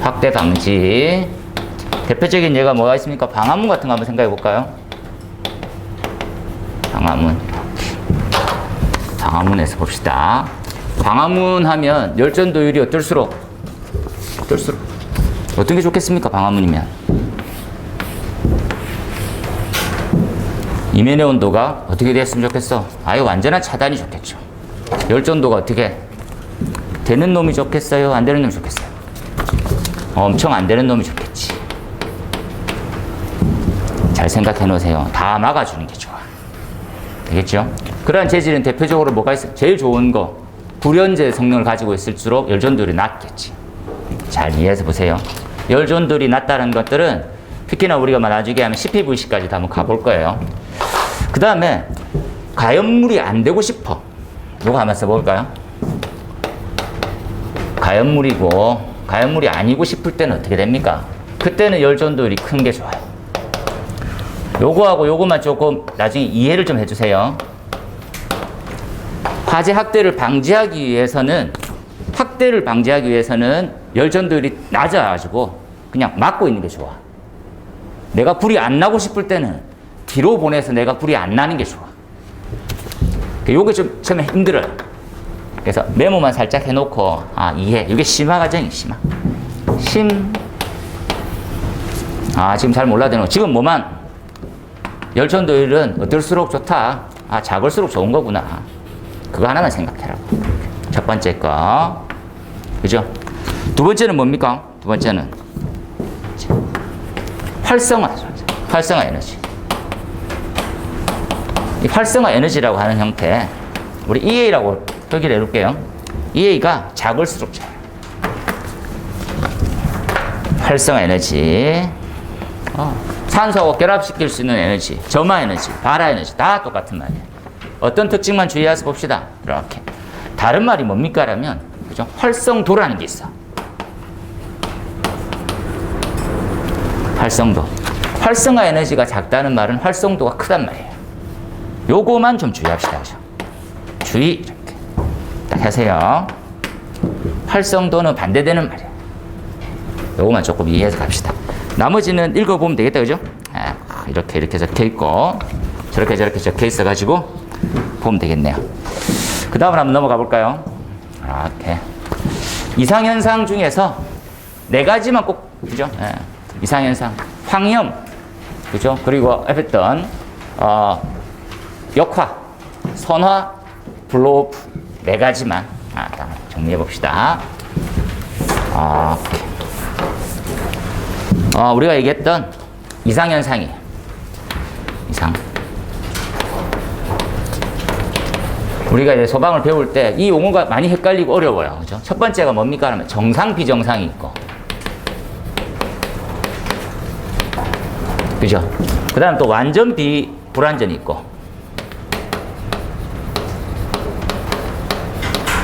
확대 방지. 대표적인 예가 뭐가 있습니까? 방화문 같은 거 한번 생각해 볼까요? 방화문에서 봅시다. 방화문 하면 열전도율이 어떨수록 어떤 게 좋겠습니까? 방화문이면 이면의 온도가 어떻게 됐으면 좋겠어? 아예 완전한 차단이 좋겠죠. 열전도가 어떻게 되는 놈이 좋겠어요? 안 되는 놈이 좋겠어요? 엄청 안 되는 놈이 좋겠지. 잘 생각해 놓으세요. 다 막아주는 게 좋아. 되겠죠? 그러한 재질은 대표적으로 뭐가 있어요? 제일 좋은 거 불연제 성능을 가지고 있을수록 열전도율이 낮겠지. 잘 이해해서 보세요. 열전도율이 낮다는 것들은 특히나 우리가 나중에 하면 CPVC까지도 한번 가볼 거예요. 그 다음에 가연물이 안 되고 싶어. 누가 한번 써볼까요? 가연물이 아니고 싶을 때는 어떻게 됩니까? 그때는 열전도율이 큰 게 좋아요. 요거하고 요거만 조금 나중에 이해를 좀 해주세요. 화재 확대를 방지하기 위해서는 열전도율이 낮아가지고 그냥 막고 있는 게 좋아. 내가 불이 안 나고 싶을 때는 뒤로 보내서 내가 불이 안 나는 게 좋아. 요게 좀 처음에 힘들어요. 그래서 메모만 살짝 해놓고 이해. 이게 심화 과정이에요. 지금 잘 몰라도 지금 뭐만 열전도율은 어떨수록 좋다. 작을수록 좋은 거구나. 그거 하나만 생각해라고. 첫 번째 거. 그죠? 두 번째는 뭡니까? 두 번째는 활성화 에너지. 이 활성화 에너지라고 하는 형태, 우리 EA라고 표기를 해볼게요. EA가 작을수록 좋아요. 활성화 에너지. 산소하고 결합시킬 수 있는 에너지, 점화 에너지, 발화 에너지 다 똑같은 말이에요. 어떤 특징만 주의해서 봅시다. 이렇게. 다른 말이 뭡니까? 라면 그죠? 활성도라는 게 있어. 활성도. 활성화 에너지가 작다는 말은 활성도가 크단 말이에요. 요거만 좀 주의합시다. 그죠? 주의 이렇게 딱 하세요. 활성도는 반대되는 말이에요. 요거만 조금 이해해서 갑시다. 나머지는 읽어보면 되겠다. 그죠? 이렇게 적혀 있고 저렇게 적혀 있어 가지고 보면 되겠네요. 그 다음으로 한번 넘어가 볼까요? 이렇게 이상현상 중에서 4가지만 꼭 그죠? 이상현상 황염 그죠? 그리고 했던 역화, 선화, 블로우프 4가지만 정리해 봅시다. 우리가 얘기했던 이상현상이에요. 우리가 이제 소방을 배울 때 이 용어가 많이 헷갈리고 어려워요. 그죠? 첫 번째가 뭡니까? 하면 정상, 비정상이 있고. 그죠? 그 다음 또 완전 불완전이 있고.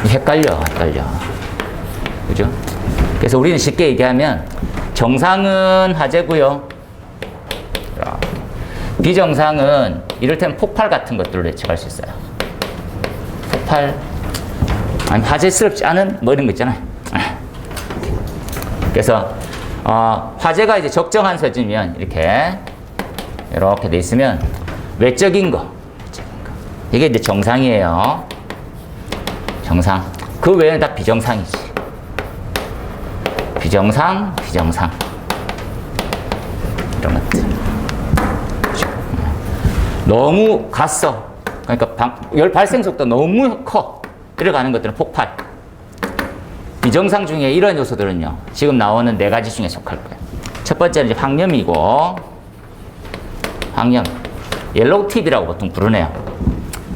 헷갈려. 그죠? 그래서 우리는 쉽게 얘기하면 정상은 화재고요. 비정상은 이를테면 폭발 같은 것들을 예측할 수 있어요. 폭발, 아니 화재스럽지 않은 뭐 이런 거 있잖아요. 그래서 화재가 이제 적정한 수준이면 이렇게 돼 있으면 외적인 거 이게 이제 정상이에요. 정상. 그 외에는 다 비정상이지. 비정상 이런 것들. 너무 갔어. 그러니까 열 발생 속도 너무 커. 들어가는 것들은 폭발. 비정상 중에 이런 요소들은요, 지금 나오는 4가지 중에 속할 거예요. 첫 번째는 이제 황염이고, 황염. 옐로우 팁이라고 보통 부르네요.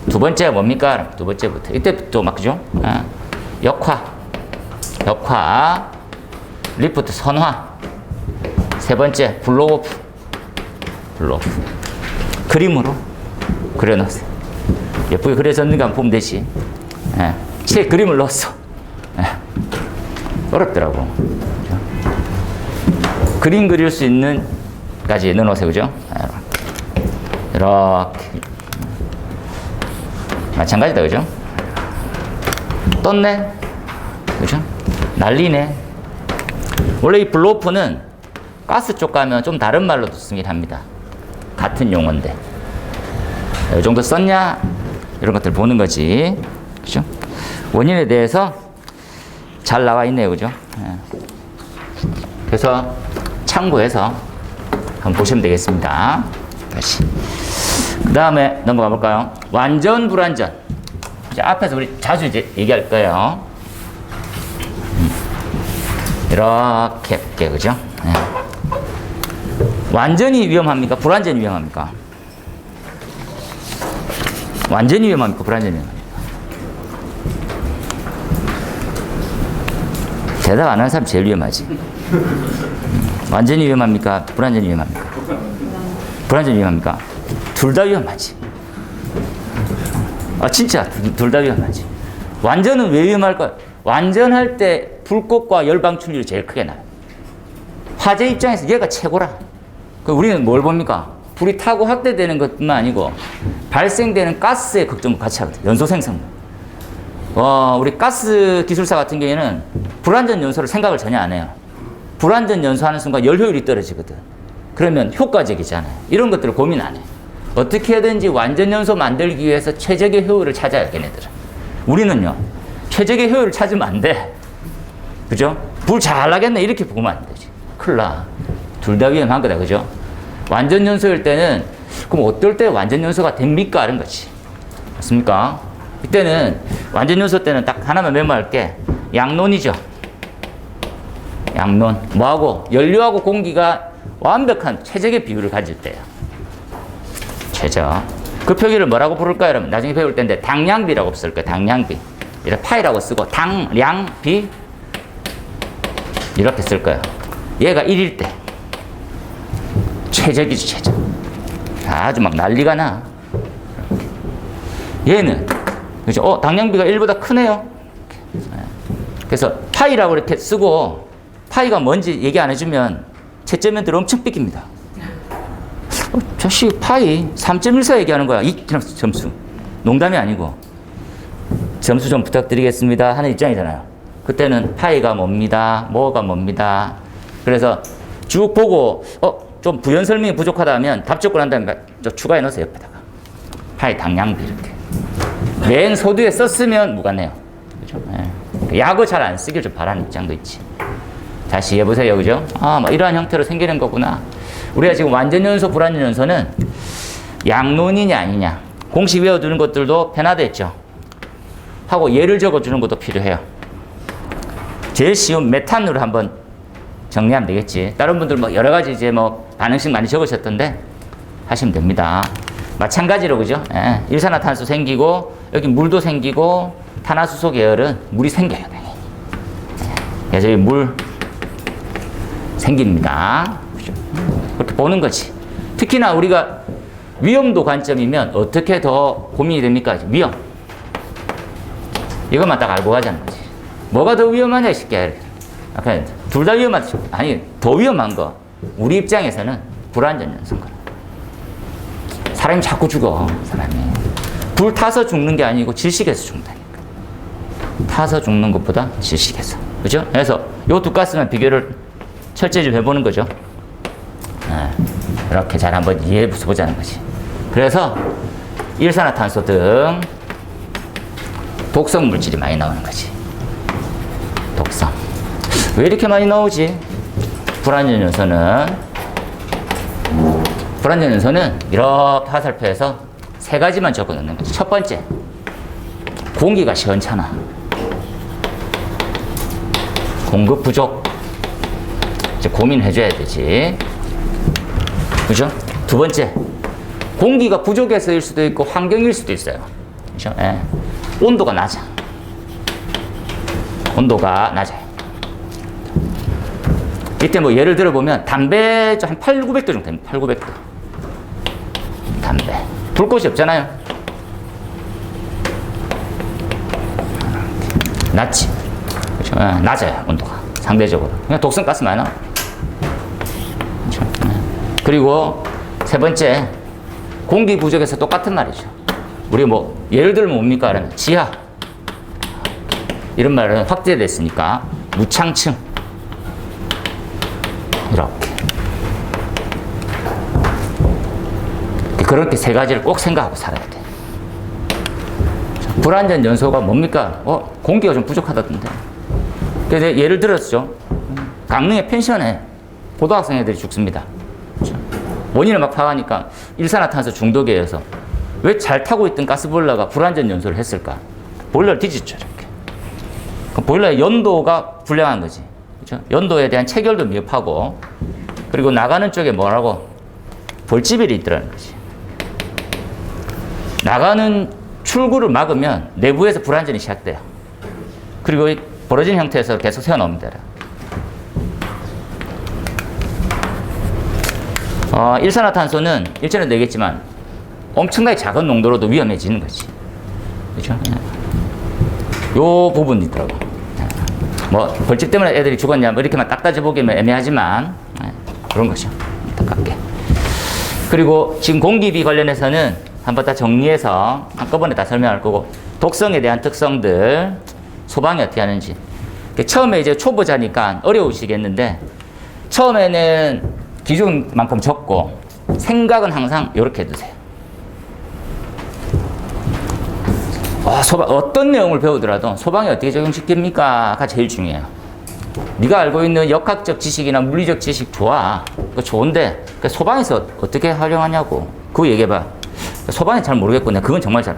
두 번째가 뭡니까? 두 번째부터. 이때부터 막, 그죠? 역화. 리프트 선화. 세 번째, 블로우오프. 그림으로 그려놓으세요. 예쁘게 그려졌는가 한번 보면 되지. 체 그림을 넣었어. 어렵더라고. 그림 그릴 수 있는 까지 넣어놓으세요. 그죠? 이렇게. 마찬가지다. 그죠? 떴네. 그죠? 난리네. 원래 이 블로우프는 가스 쪽 가면 좀 다른 말로도 쓰긴 합니다. 같은 용어인데. 이 정도 썼냐? 이런 것들 보는 거지. 그죠? 원인에 대해서 잘 나와 있네요. 그죠? 그래서 참고해서 한번 보시면 되겠습니다. 다시. 그 다음에 넘어가 볼까요? 완전 불완전. 이제 앞에서 우리 자주 이제 얘기할 거예요. 이렇게, 그죠? 완전히 위험합니까? 불완전히 위험합니까? 완전히 위험합니까? 불완전히 위험합니까? 대답 안 하는 사람 제일 위험하지. 완전히 위험합니까? 불완전히 위험합니까? 불완전히 위험합니까? 둘 다 위험하지. 진짜 둘 다 위험하지. 완전은 왜 위험할까요? 완전할 때 불꽃과 열 방출률이 제일 크게 나요. 화재 입장에서 얘가 최고라. 우리는 뭘 봅니까? 불이 타고 확대되는 것뿐만 아니고 발생되는 가스의 걱정도 같이 하거든요. 연소 생성. 우리 가스 기술사 같은 경우에는 불완전 연소를 생각을 전혀 안 해요. 불완전 연소하는 순간 열 효율이 떨어지거든. 그러면 효과적이잖아요. 이런 것들을 고민 안 해. 어떻게 해든지 완전 연소 만들기 위해서 최적의 효율을 찾아야 걔네들은. 우리는요, 최적의 효율을 찾으면 안 돼. 그죠? 불 잘 나겠네 이렇게 보면 안 되지. 큰일 나. 둘 다 위험한 거다. 그죠? 완전 연소일 때는 그럼 어떨 때 완전 연소가 됩니까? 이런 거지. 맞습니까? 이때는 완전 연소 때는 딱 하나만 메모할게. 양론이죠. 양론. 뭐하고? 연료하고 공기가 완벽한 최적의 비율을 가질 때예요. 최적. 그 표기를 뭐라고 부를까요? 여러분 나중에 배울 텐데 당량비라고 쓸 거예요. 당량비. 이렇게 파이라고 쓰고 당량비 이렇게 쓸 거예요. 얘가 1일 때 최적이죠. 최적. 아주 막 난리가 나. 얘는 그죠? 당량비가 1보다 크네요. 그래서 파이라고 이렇게 쓰고 파이가 뭔지 얘기 안 해주면 채점면들 엄청 삐깁니다. 자식 파이 3.14 얘기하는 거야. 이 점수. 농담이 아니고 점수 좀 부탁드리겠습니다 하는 입장이잖아요. 그때는 파이가 뭡니다. 뭐가 뭡니다. 그래서 쭉 보고 좀 부연 설명이 부족하다면 답 적고 난 다음에 추가해 놓으세요. 옆에다가. 파이 당량비 이렇게. 맨 서두에 썼으면 무관해요. 그죠? 약어 잘 안 쓰길 좀 바라는 입장도 있지. 다시 해보세요. 그죠? 뭐 이러한 형태로 생기는 거구나. 우리가 지금 완전 연소, 불완전 연소는 양론이냐 아니냐. 공식 외워두는 것들도 편하됐죠. 하고 예를 적어주는 것도 필요해요. 제일 쉬운 메탄으로 한번 정리하면 되겠지. 다른 분들 뭐 여러 가지 이제 뭐 반응식 많이 적으셨던데 하시면 됩니다. 마찬가지로 그죠? 일산화탄소 생기고 여기 물도 생기고 탄화수소 계열은 물이 생겨요. 그래서 여기 물 생깁니다. 그죠? 그렇게 보는 거지. 특히나 우리가 위험도 관점이면 어떻게 더 고민이 됩니까? 위험. 이것만 딱 알고 가자는 거지. 뭐가 더 위험하냐, 쉽게. 아까 둘 다 위험하지. 아니, 더 위험한 거. 우리 입장에서는 불완전 연소인 거야. 사람이 자꾸 죽어, 사람이. 불 타서 죽는 게 아니고 질식해서 죽는다. 타서 죽는 것보다 질식해서. 그죠? 그래서 요 두 가스만 비교를 철저히 좀 해보는 거죠. 이렇게 잘 한번 이해해 보자는 거지. 그래서 일산화탄소 등 독성 물질이 많이 나오는 거지. 독성. 왜 이렇게 많이 나오지? 불완전 연소는 이렇게 화살표에서 세 가지만 적어 놓는 거지. 첫 번째, 공기가 시원찮아. 공급 부족. 이제 고민해줘야 되지. 그죠? 두 번째, 공기가 부족해서일 수도 있고 환경일 수도 있어요. 그죠? 예. 온도가 낮아. 온도가 낮아요. 이때 뭐 예를 들어보면 담배 한 8, 900도 정도 됩니다. 8, 900도. 담배. 불꽃이 없잖아요. 낮지. 그렇죠? 예, 낮아요. 온도가. 상대적으로. 그냥 독성가스 많이 나와. 그렇죠? 예. 그리고 세 번째, 공기 부족해서 똑같은 말이죠. 우리 뭐 예를 들면 뭡니까? 그러면 지하. 이런 말은 확대됐으니까 무창층. 이렇게. 그렇게 세 가지를 꼭 생각하고 살아야 돼. 불완전 연소가 뭡니까? 공기가 좀 부족하다던데. 그래서 예를 들었죠. 강릉의 펜션에 고등학생 애들이 죽습니다. 원인을 막 파악하니까 일산화탄소 중독에 의해서 왜 잘 타고 있던 가스보일러가 불완전 연소를 했을까? 보일러를 뒤집죠, 이렇게. 그 보일러의 연도가 불량한 거지. 그렇죠? 연도에 대한 체결도 미흡하고, 그리고 나가는 쪽에 뭐라고? 벌집이 있더라는 거지. 나가는 출구를 막으면 내부에서 불완전이 시작돼요. 그리고 벌어진 형태에서 계속 새어나옵니다. 일산화탄소는 일전에도 얘기했지만 엄청나게 작은 농도로도 위험해지는 거지. 그렇죠? 요 부분이 있더라고. 뭐 벌집 때문에 애들이 죽었냐 뭐 이렇게만 딱 따져보기면 애매하지만 그런 것이죠. 안타깝게. 그리고 지금 공기비 관련해서는 한번 다 정리해서 한꺼번에 다 설명할 거고, 독성에 대한 특성들, 소방이 어떻게 하는지. 처음에 이제 초보자니까 어려우시겠는데, 처음에는 기준만큼 적고 생각은 항상 이렇게 해두세요. 어떤 내용을 배우더라도 소방에 어떻게 적용시킵니까?가 제일 중요해요. 네가 알고 있는 역학적 지식이나 물리적 지식 좋아. 그거 좋은데 소방에서 어떻게 활용하냐고. 그거 얘기해봐. 소방에 잘 모르겠고 내가 그건 정말 잘.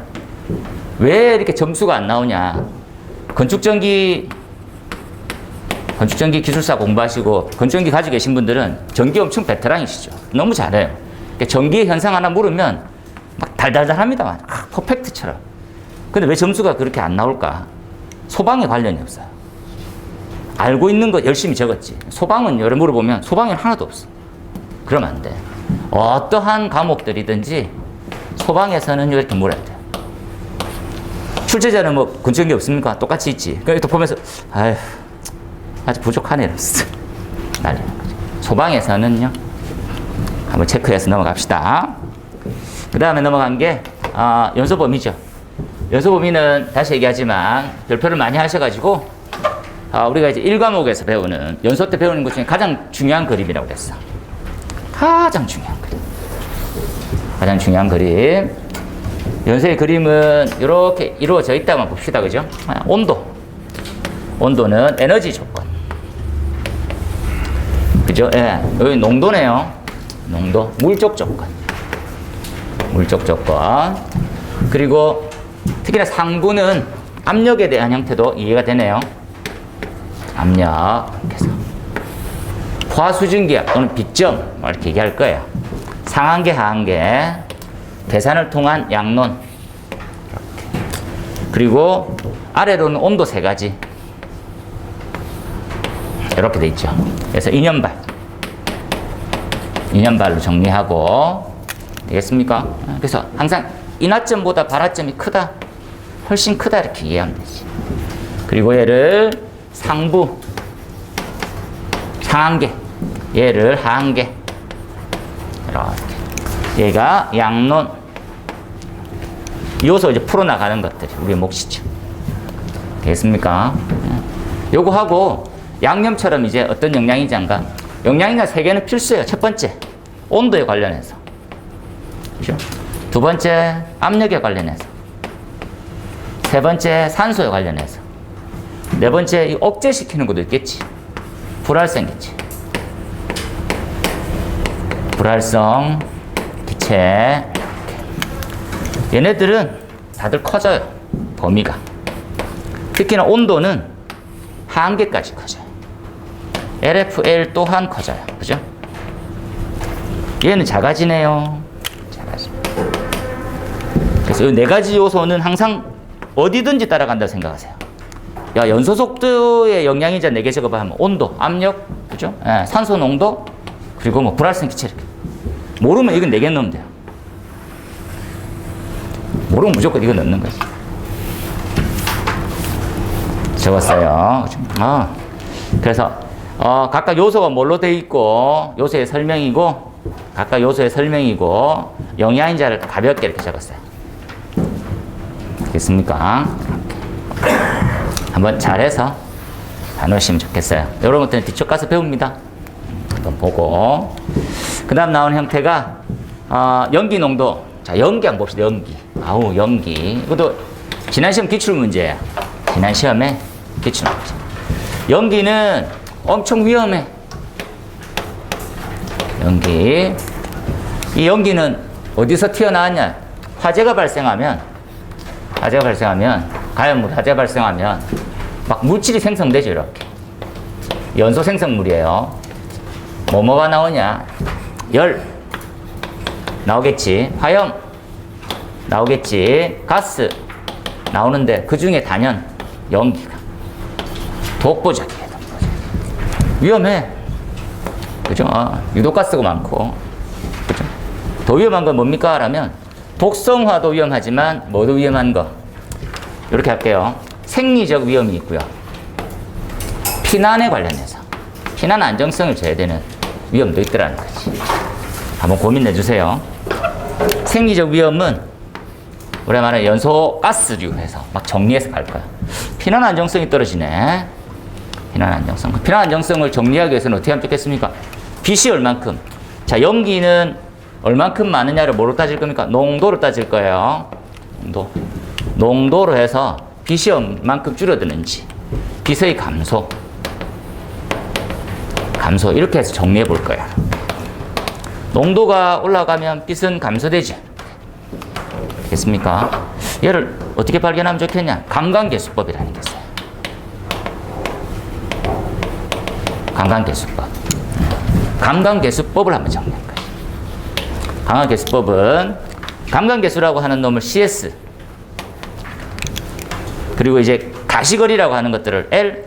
왜 이렇게 점수가 안 나오냐. 건축전기 기술사 공부하시고 건축전기 가지고 계신 분들은 전기 엄청 베테랑이시죠. 너무 잘해요. 그러니까 전기 현상 하나 물으면 막 달달달합니다. 퍼펙트처럼. 근데 왜 점수가 그렇게 안 나올까? 소방에 관련이 없어요. 알고 있는 거 열심히 적었지. 소방은 여러 물어보면 소방에는 하나도 없어. 그러면 안 돼. 어떠한 과목들이든지 소방에서는 이렇게 물어야 돼. 출제자는 뭐 건축전기 없습니까? 똑같이 있지. 그러니까 또 보면서 아휴 아직 부족하네 이랬어. 난리는 거죠. 소방에서는요. 한번 체크해서 넘어갑시다. 그 다음에 넘어간 게 연소 범위죠. 연소 범위는 다시 얘기하지만 별표를 많이 하셔가지고 우리가 이제 1과목에서 배우는 연소 때 배우는 것 중에 가장 중요한 그림이라고 그랬어. 가장 중요한 그림. 가장 중요한 그림. 연소의 그림은 이렇게 이루어져 있다만 봅시다. 그죠? 온도. 온도는 에너지 조건. 그죠? 예. 여기 농도네요. 농도. 물적 조건. 물적 조건. 그리고 특히나 상부는 압력에 대한 형태도 이해가 되네요. 압력. 그래서 포화수증기압 또는 비점 이렇게 얘기할 거예요. 상한계, 하한계. 계산을 통한 양론. 이렇게. 그리고 아래로는 온도 세 가지. 이렇게 돼 있죠. 그래서 2년발. 2년발로 정리하고 되겠습니까? 그래서 항상 인하점보다 발하점이 크다. 훨씬 크다 이렇게 이해하면 되지. 그리고 얘를 상부, 상한계, 얘를 하한계. 이렇게. 얘가 양론. 이어서 이제 풀어나가는 것들이 우리의 몫이죠. 되겠습니까? 요거 하고 양념처럼 이제 어떤 영양인자인가? 영양인자 3개는 필수예요. 첫 번째, 온도에 관련해서. 그죠? 두 번째, 압력에 관련해서. 세 번째, 산소에 관련해서. 네 번째, 이 억제시키는 것도 있겠지. 불활성겠지. 불활성, 기체. 얘네들은 다들 커져요. 범위가. 특히나 온도는 한계까지 커져요. LFL 또한 커져요. 그죠? 얘는 작아지네요. 작아집니다. 그래서 이 4가지 요소는 항상 어디든지 따라간다고 생각하세요. 야, 연소 속도의 영양인자 4개 적어봐면 온도, 압력, 그죠? 예, 산소 농도, 그리고 뭐 불활성 기체 이렇게. 모르면 이건 4개 넣으면 돼요. 모르면 무조건 이거 넣는 거지. 적었어요. 그래서 각각 요소가 뭘로 돼 있고 요소의 설명이고 각각 요소의 설명이고 영양인자를 가볍게 이렇게 적었어요. 알겠습니까? 한번 잘해서 다놓으시면 좋겠어요. 이런 것들은 뒤쪽 가서 배웁니다. 한번 보고 그 다음 나오는 형태가 연기 농도. 자, 연기 한번 봅시다. 연기. 아우, 연기. 이것도 지난 시험 기출문제예요. 지난 시험에 기출문제. 연기는 엄청 위험해. 연기. 이 연기는 어디서 튀어나왔냐? 화재가 발생하면 가연물 화재 발생하면 막 물질이 생성되죠. 이렇게 연소 생성물이에요. 뭐가 나오냐? 열 나오겠지. 화염 나오겠지. 가스 나오는데 그 중에 단연 연기가 독보적이에요. 위험해. 그죠? 유독가스가 많고. 그죠? 더 위험한 건 뭡니까? 라면 독성화도 위험하지만 뭐도 위험한 거? 이렇게 할게요. 생리적 위험이 있고요. 피난에 관련해서 피난 안정성을 줘야 되는 위험도 있더라는 거지. 한번 고민해 주세요. 생리적 위험은 우리가 말하는 연소 가스류 해서 막 정리해서 갈 거야. 피난 안정성이 떨어지네. 피난 안정성. 피난 안정성을 정리하기 위해서는 어떻게 하면 좋겠습니까? 빛이 얼만큼. 자, 연기는 얼만큼 많으냐를 뭐로 따질 겁니까? 농도로 따질 거예요. 농도로 해서 빛이 얼만큼 줄어드는지. 빛의 감소. 이렇게 해서 정리해 볼 거예요. 농도가 올라가면 빛은 감소되지. 됐습니까? 얘를 어떻게 발견하면 좋겠냐? 감광계수법이라는 게 있어요. 감광계수법. 감광계수법을 한번 정리할 거예요. 감광계수법은 감광계수라고 하는 놈을 CS 그리고 이제 가시거리라고 하는 것들을 L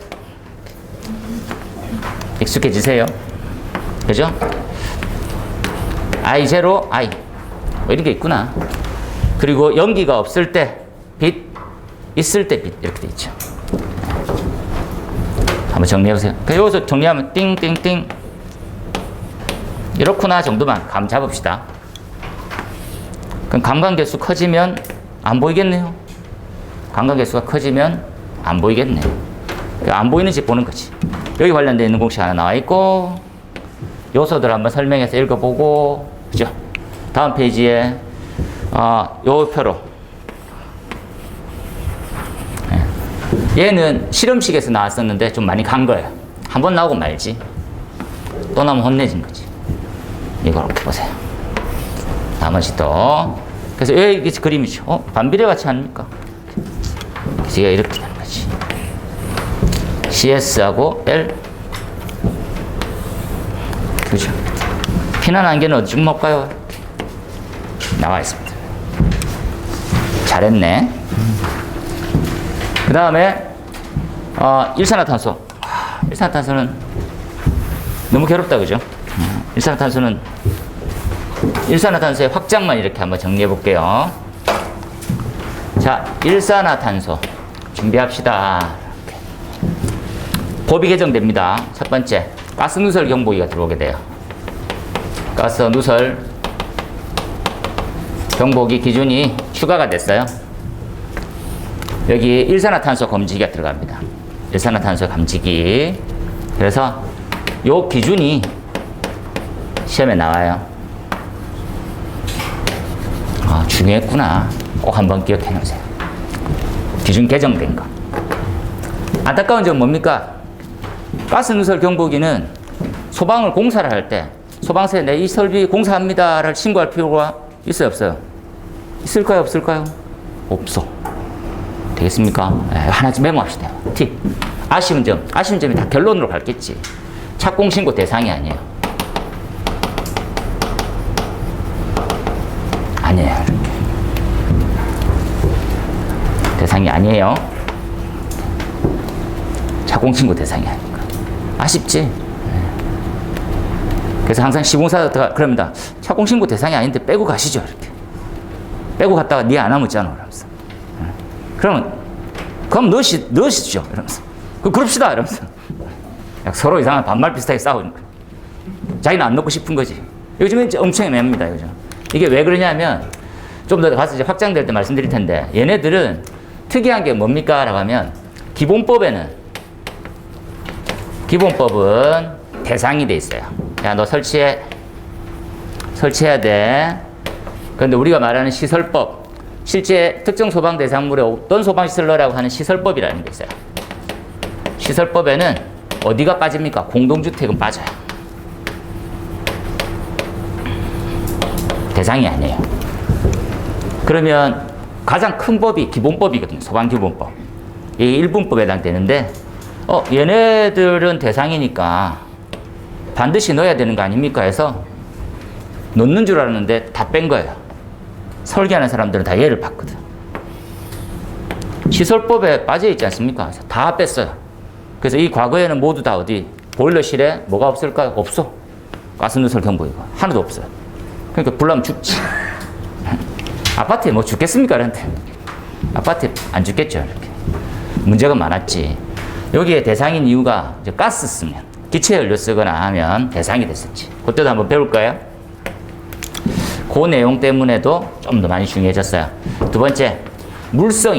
익숙해지세요. 그죠? I0, I 뭐 이런 게 있구나. 그리고 연기가 없을 때 빛, 있을 때 빛 이렇게 돼 있죠. 한번 정리해보세요. 여기서 정리하면 띵띵띵 이렇구나 정도만 감 잡읍시다. 그럼 감광계수 커지면 안 보이겠네요. 감광계수가 커지면 안 보이겠네요. 안 보이는지 보는 거지. 여기 관련되어 있는 공식 하나 나와 있고 요소들 한번 설명해서 읽어보고 그죠? 다음 페이지에 요 표로 얘는 실험식에서 나왔었는데 좀 많이 간 거예요. 한 번 나오고 말지. 또 나오면 혼내진 거지. 이거 이렇게 보세요. 나머지 또. 그래서 왜 이게 그림이죠? 반비례 같이 아닙니까? 그래서 얘가 이렇게 되는 거지. CS하고 L. 그죠? 피난 안개는 어디 좀 볼까요? 나와 있습니다. 잘했네. 그 다음에 일산화탄소. 일산화탄소는 너무 괴롭다, 그죠? 일산화탄소의 확장만 이렇게 한번 정리해 볼게요. 자, 일산화탄소 준비합시다. 이렇게. 법이 개정됩니다. 첫 번째, 가스 누설 경보기가 들어오게 돼요. 가스 누설 경보기 기준이 추가가 됐어요. 여기 일산화탄소 검지기가 들어갑니다. 일산화탄소 감지기. 그래서 요 기준이 시험에 나와요. 아, 중요했구나. 꼭 한번 기억해 놓으세요. 기준 개정된 거. 안타까운 점은 뭡니까? 가스 누설 경보기는 소방을 공사를 할 때 소방서에 내 이 설비 공사합니다를 신고할 필요가 있어요, 없어요? 있을까요, 없을까요? 없어. 되겠습니까? 하나씩 메모합시다. T. 아쉬운 점이 다 결론으로 갈겠지. 착공 신고 대상이 아니에요. 아니에요. 이렇게. 대상이 아니에요. 착공 신고 대상이 아니니까. 아쉽지? 그래서 항상 시공사가 그럽니다. 착공 신고 대상이 아닌데 빼고 가시죠. 이렇게. 빼고 갔다가 니 안 하면 있잖아. 이러면서. 그럼 넣으시죠. 이러면서. 그럽시다. 이러면서. 서로 이상한 반말 비슷하게 싸우니까. 자기는 안 넣고 싶은 거지. 요즘엔 엄청 애매합니다. 요즘. 이게 왜 그러냐면, 좀 더 가서 이제 확장될 때 말씀드릴 텐데, 얘네들은 특이한 게 뭡니까? 라고 하면, 기본법은 대상이 돼 있어요. 야, 너 설치해야 돼. 그런데 우리가 말하는 시설법, 실제 특정 소방 대상물에 어떤 소방시설러라고 하는 시설법이라는 게 있어요. 시설법에는 어디가 빠집니까? 공동주택은 빠져요. 대상이 아니에요. 그러면 가장 큰 법이 기본법이거든요. 소방기본법. 이게 1분법에 해당되는데, 얘네들은 대상이니까 반드시 넣어야 되는 거 아닙니까? 해서 넣는 줄 알았는데 다 뺀 거예요. 설계하는 사람들은 다 예를 봤거든. 시설법에 빠져 있지 않습니까? 다 뺐어요. 그래서 이 과거에는 모두 다 어디 보일러실에 뭐가 없을까요? 없어. 가스누설 경보기가 하나도 없어요. 그러니까 불나면 죽지. 아파트에 뭐 죽겠습니까? 그런데 아파트에 안 죽겠죠. 이렇게 문제가 많았지. 여기에 대상인 이유가 이제 가스 쓰면 기체 연료 쓰거나 하면 대상이 됐었지. 그때도 한번 배울까요? 그 내용 때문에도 좀 더 많이 중요해졌어요. 두 번째, 물성.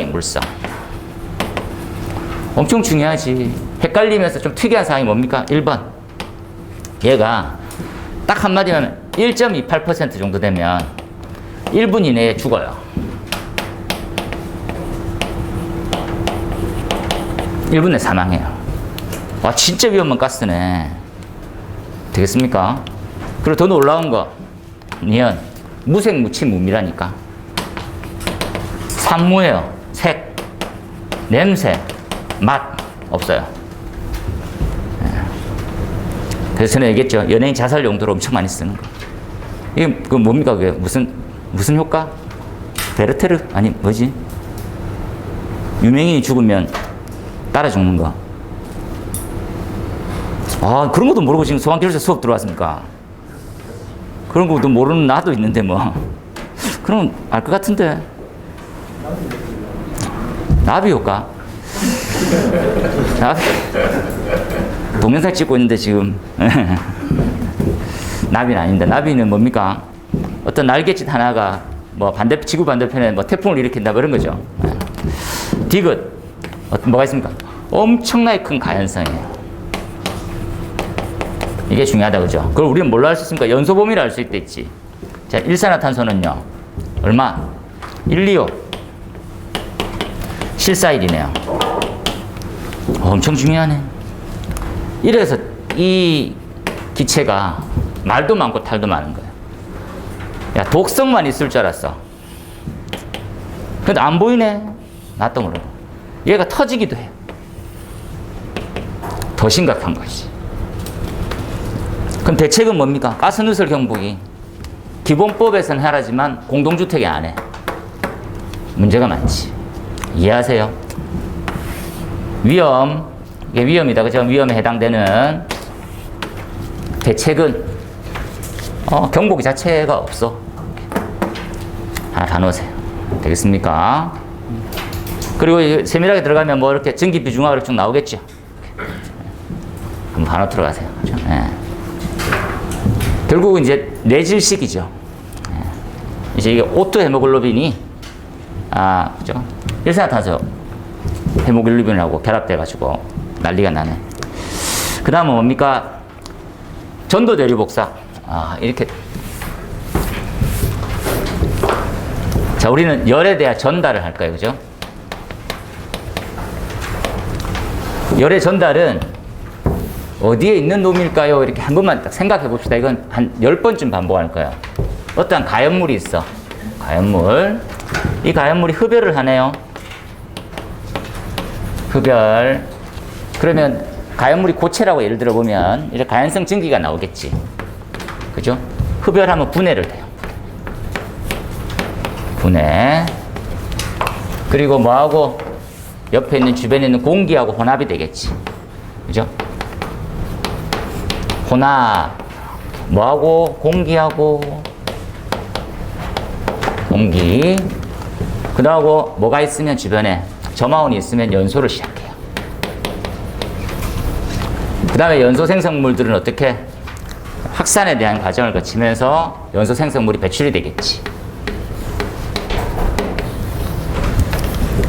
엄청 중요하지. 헷갈리면서 좀 특이한 사항이 뭡니까? 1번. 얘가 딱 한마디 하면 1.28% 정도 되면 1분 이내에 죽어요. 1분 내에 사망해요. 와, 진짜 위험한 가스네. 되겠습니까? 그리고 더 놀라운 거, 니은 무색, 무치, 무미라니까. 산무예요. 색, 냄새, 맛 없어요. 그래서 전에 얘기했죠. 연예인 자살 용도로 엄청 많이 쓰는 거. 이게 그 뭡니까? 그게 무슨 효과? 베르테르? 아니 뭐지? 유명인이 죽으면 따라 죽는 거. 아, 그런 것도 모르고 지금 소방교육사 수업 들어왔습니까? 그런 것도 모르는 나도 있는데 뭐. 그럼 알 것 같은데. 나비 효과? 나비. 동영상 찍고 있는데 지금. 나비는 아닌데. 나비는 뭡니까? 어떤 날갯짓 하나가 뭐 지구 반대편에 뭐 태풍을 일으킨다 그런 거죠. 디귿. 뭐가 있습니까? 엄청나게 큰 가연성이에요. 이게 중요하다, 그죠? 그걸 우리는 뭘로 알 수 있습니까? 연소범위로 알 수 있겠지. 자, 일산화탄소는요, 얼마? 125. 실사일이네요. 엄청 중요하네. 이래서 이 기체가 말도 많고 탈도 많은 거예요. 야, 독성만 있을 줄 알았어. 근데 안 보이네. 나도 모르고. 얘가 터지기도 해요. 더 심각한 것이. 그럼 대책은 뭡니까? 가스누설 경보기. 기본법에서는 하라지만 공동주택에 안 해. 문제가 많지. 이해하세요? 위험. 이게 위험이다. 그죠? 위험에 해당되는 대책은 경보기 자체가 없어. 하나 다 넣으세요. 되겠습니까? 그리고 세밀하게 들어가면 뭐 이렇게 전기 비중하고 쭉 나오겠죠. 한번 바로 들어가세요. 그죠? 네. 결국은 이제 뇌질식이죠. 이제 이게 오토 헤모글로빈이 그죠? 일산화탄소 헤모글로빈하고 결합돼가지고 난리가 나네. 그 다음은 뭡니까? 전도 대류 복사. 이렇게. 자, 우리는 열에 대한 전달을 할 거예요. 그죠? 열의 전달은 어디에 있는 놈일까요? 이렇게 한 번만 딱 생각해 봅시다. 이건 한 10번쯤 반복할 거예요. 어떠한 가연물이 있어. 가연물. 이 가연물이 흡열을 하네요. 흡열. 그러면 가연물이 고체라고 예를 들어 보면 이제 가연성 증기가 나오겠지. 그죠? 흡열하면 분해를 돼요. 분해. 그리고 뭐하고 옆에 있는 주변에 있는 공기하고 혼합이 되겠지. 그죠? 혼합. 뭐하고 공기하고 공기. 그다음에 뭐가 있으면 주변에 점화원이 있으면 연소를 시작해요. 그 다음에 연소 생성물들은 어떻게 확산에 대한 과정을 거치면서 연소 생성물이 배출이 되겠지.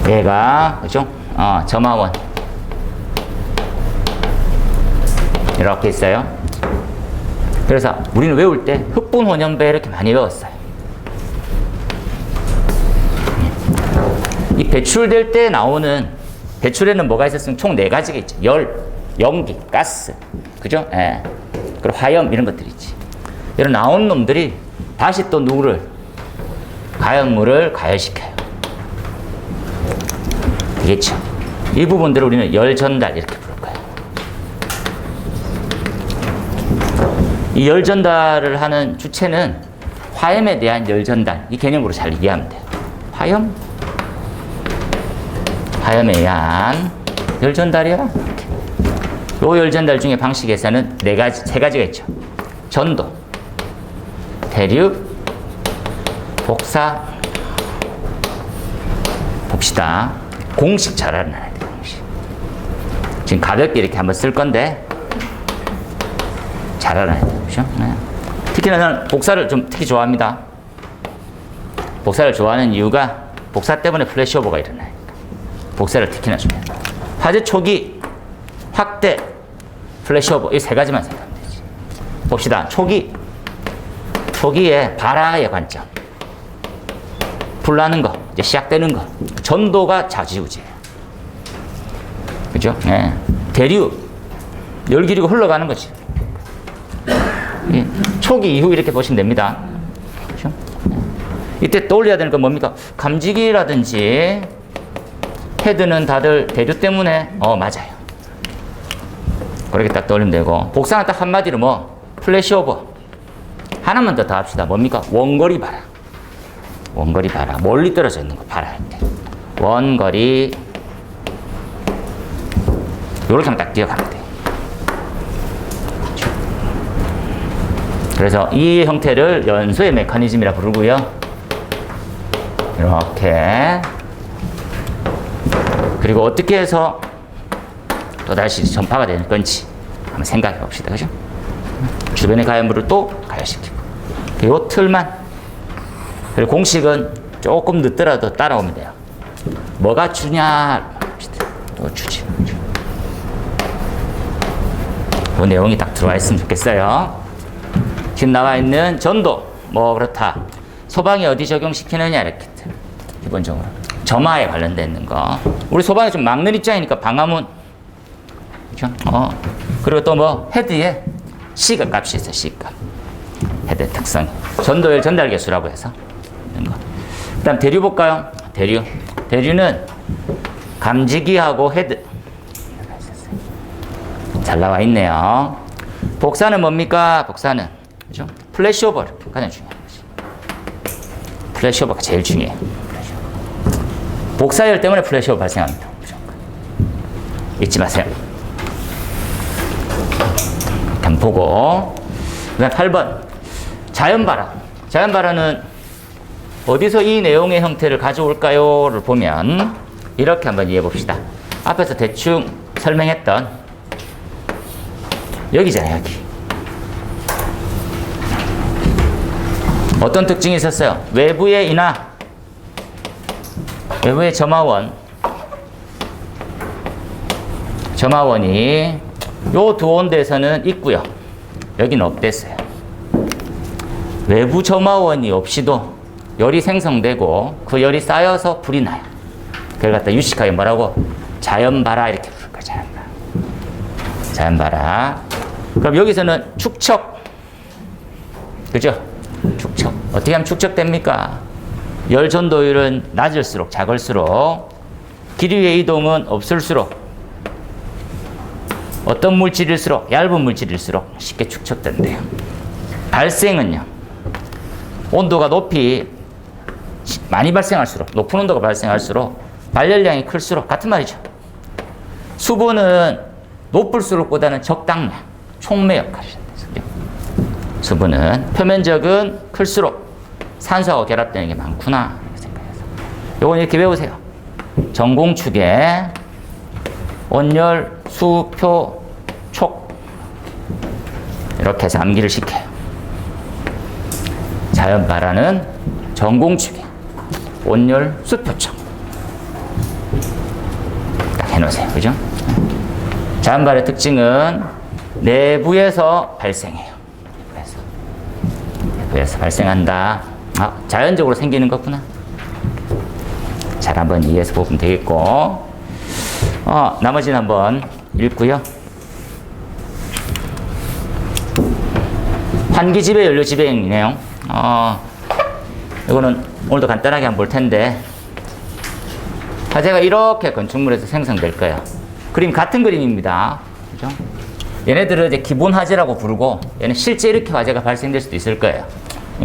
얘가 그죠? 점화원 이렇게 있어요. 그래서 우리는 외울 때 흑분혼연배 이렇게 많이 외웠어요. 이 배출될 때 나오는 배출에는 뭐가 있었으면 총 4가지가 있죠. 열, 연기, 가스, 그죠? 예. 그리고 화염 이런 것들이 있지. 이런 나온 놈들이 다시 또 누구를 가연물을 가열시켜요. 되겠죠? 이 부분들을 우리는 열 전달 이렇게 부를 거예요. 이 열 전달을 하는 주체는 화염에 대한 열 전달 이 개념으로 잘 이해하면 돼요. 화염? 화염에 의한 열 전달이야. 요 열 전달 중에 방식에서는 3가지가 있죠. 전도, 대륙, 복사. 봅시다. 공식 잘 알아놔야 돼. 공식. 지금 가볍게 이렇게 한번 쓸 건데 잘 알아야 돼요. 그렇죠? 네. 특히나 저는 복사를 좀 특히 좋아합니다. 복사를 좋아하는 이유가 복사 때문에 플래시오버가 일어나요. 복사를 특히나 좋아해요. 화재 초기, 확대, 플래시오버 이 3가지만 생각하면 되지. 봅시다. 초기에 발화의 관점. 불나는 거, 이제 시작되는 거. 전도가 좌지우지예요. 그죠? 네. 대류, 열기류가 흘러가는 거지. 초기 이후 이렇게 보시면 됩니다. 그죠? 네. 이때 떠올려야 되는 건 뭡니까? 감지기라든지 헤드는 다들 대류 때문에 맞아요. 그렇게 딱 떠올리면 되고 복사는 딱 한마디로 플래시오버. 하나만 더 합시다. 뭡니까? 원거리 발화. 원거리 발화. 멀리 떨어져 있는 거 발화할 때. 원거리. 요렇게 하면 딱 기억하면 돼요. 그래서 이 형태를 연소의 메커니즘이라 부르고요. 이렇게. 그리고 어떻게 해서 또다시 전파가 되는 건지 한번 생각해 봅시다. 그죠? 주변의 가연물을 또 가열시키고. 이 틀만. 그리고 공식은 조금 늦더라도 따라오면 돼요. 뭐가 주냐? 또 주지. 그 내용이 딱 들어와 있으면 좋겠어요. 지금 나와 있는 전도, 그렇다. 소방이 어디 적용시키느냐, 이렇게. 기본적으로. 점화에 관련돼 있는 거. 우리 소방이 좀 막는 입장이니까 방화문. 그죠? 그리고 또 헤드에 C가 값이 있어요, C값. 헤드의 특성이. 전도열 전달계수라고 해서. 이런 거. 그 다음 대류 볼까요? 대류. 대류는 감지기하고 헤드. 잘 나와 있네요. 복사는 뭡니까? 복사는. 그죠? 플래시오버. 가장 중요한 거지. 플래시오버가 제일 중요해요. 복사열 때문에 플래시오버 발생합니다. 잊지 마세요. 한번 보고. 그 다음 8번. 자연발화. 자연발화는 어디서 이 내용의 형태를 가져올까요?를 보면 이렇게 한번 이해해 봅시다. 앞에서 대충 설명했던 여기잖아요, 여기. 어떤 특징이 있었어요? 외부의 인하, 외부의 점화원, 점화원이 요 두 온도에서는 있고요. 여기는 없댔어요. 외부 점화원이 없이도 열이 생성되고 그 열이 쌓여서 불이 나요. 그걸 갖다 유식하게 뭐라고? 자연발화 이렇게 부를 거예요. 자연발화. 자연발화. 그럼 여기서는 축척. 그죠? 축척. 어떻게 하면 축척됩니까? 열 전도율은 낮을수록 작을수록 길이의 이동은 없을수록 어떤 물질일수록 얇은 물질일수록 쉽게 축척된대요. 발생은요. 온도가 많이 발생할수록 높은 온도가 발생할수록 발열량이 클수록 같은 말이죠. 수분은 높을수록보다는 적당량, 촉매 역할을 한대요. 수분은 표면적은 클수록 산소하고 결합되는 게 많구나 이렇게 생각해서 요건 이렇게 외우세요. 전공축에 온열, 수, 표, 촉 이렇게 해서 암기를 시켜요. 자연발화는 전공축에 온열, 수, 표, 촉 딱 해놓으세요. 그죠? 자연발화의 특징은 내부에서 발생해요. 내부에서 발생한다. 자연적으로 생기는 거구나. 잘 한번 이해해서 보면 되겠고, 나머지는 한번 읽고요. 환기지배, 연료지배이네요. 이거는 오늘도 간단하게 한번 볼 텐데, 화재가 이렇게 건축물에서 생성될 거예요. 그림 같은 그림입니다. 그죠? 얘네들은 이제 기본 화재라고 부르고, 얘는 실제 이렇게 화재가 발생될 수도 있을 거예요.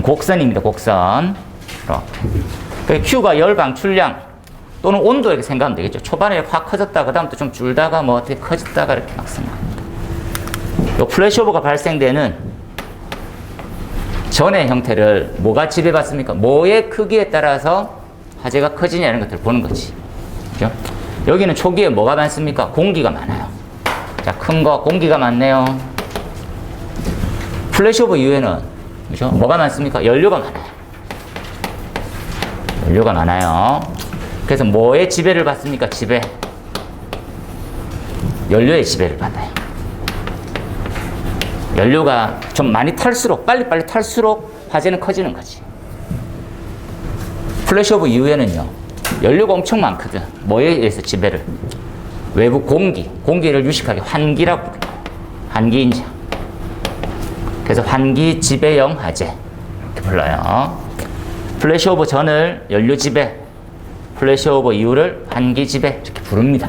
곡선입니다. 곡선. 이렇게. Q가 열 방출량 또는 온도 이렇게 생각하면 되겠죠. 초반에 확 커졌다, 그 다음부터 좀 줄다가 뭐 어떻게 커졌다가 이렇게 막 생각합니다. 요 플래시오버가 발생되는 전의 형태를 뭐가 지배받습니까? 뭐의 크기에 따라서 화재가 커지냐는 것들을 보는 거지. 그죠? 여기는 초기에 뭐가 많습니까? 공기가 많아요. 자, 큰 거 공기가 많네요. 플래시오버 이후에는 그죠? 뭐가 많습니까? 연료가 많아요. 연료가 많아요. 그래서 뭐의 지배를 받습니까? 지배. 연료의 지배를 받아요. 연료가 좀 많이 탈수록, 빨리빨리 탈수록 화재는 커지는 거지. 플래시오버 이후에는요, 연료가 엄청 많거든. 뭐에 의해서 지배를? 외부 공기를 유식하게 환기라고 부르요. 환기인자. 그래서 환기 지배형 화재 이렇게 불러요. 플래시오버 전을 연료 지배, 플래시오버 이후를 환기 지배 이렇게 부릅니다.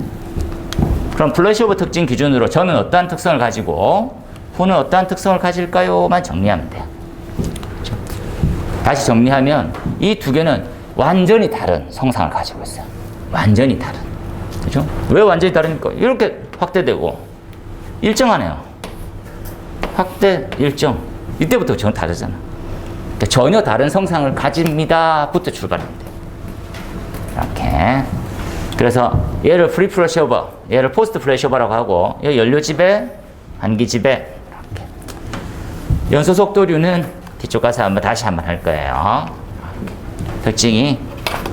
그럼 플래시오버 특징 기준으로 전은 어떠한 특성을 가지고 후는 어떠한 특성을 가질까요?만 정리하면 돼요. 그렇죠? 다시 정리하면 이 두 개는 완전히 다른 성상을 가지고 있어요. 완전히 다른. 그렇죠? 왜 완전히 다르니까? 이렇게 확대되고 일정하네요. 확대, 일정. 이때부터 전혀 다르잖아. 그러니까 전혀 다른 성상을 가집니다부터 출발하면 돼요. 이렇게. 그래서 얘를 프리 플래시오버, 얘를 포스트 플래시오버라고 하고, 얘 연료 지배, 환기 지배. 이렇게. 연소 속도류는 뒤쪽 가서 다시 한번 할 거예요. 특징이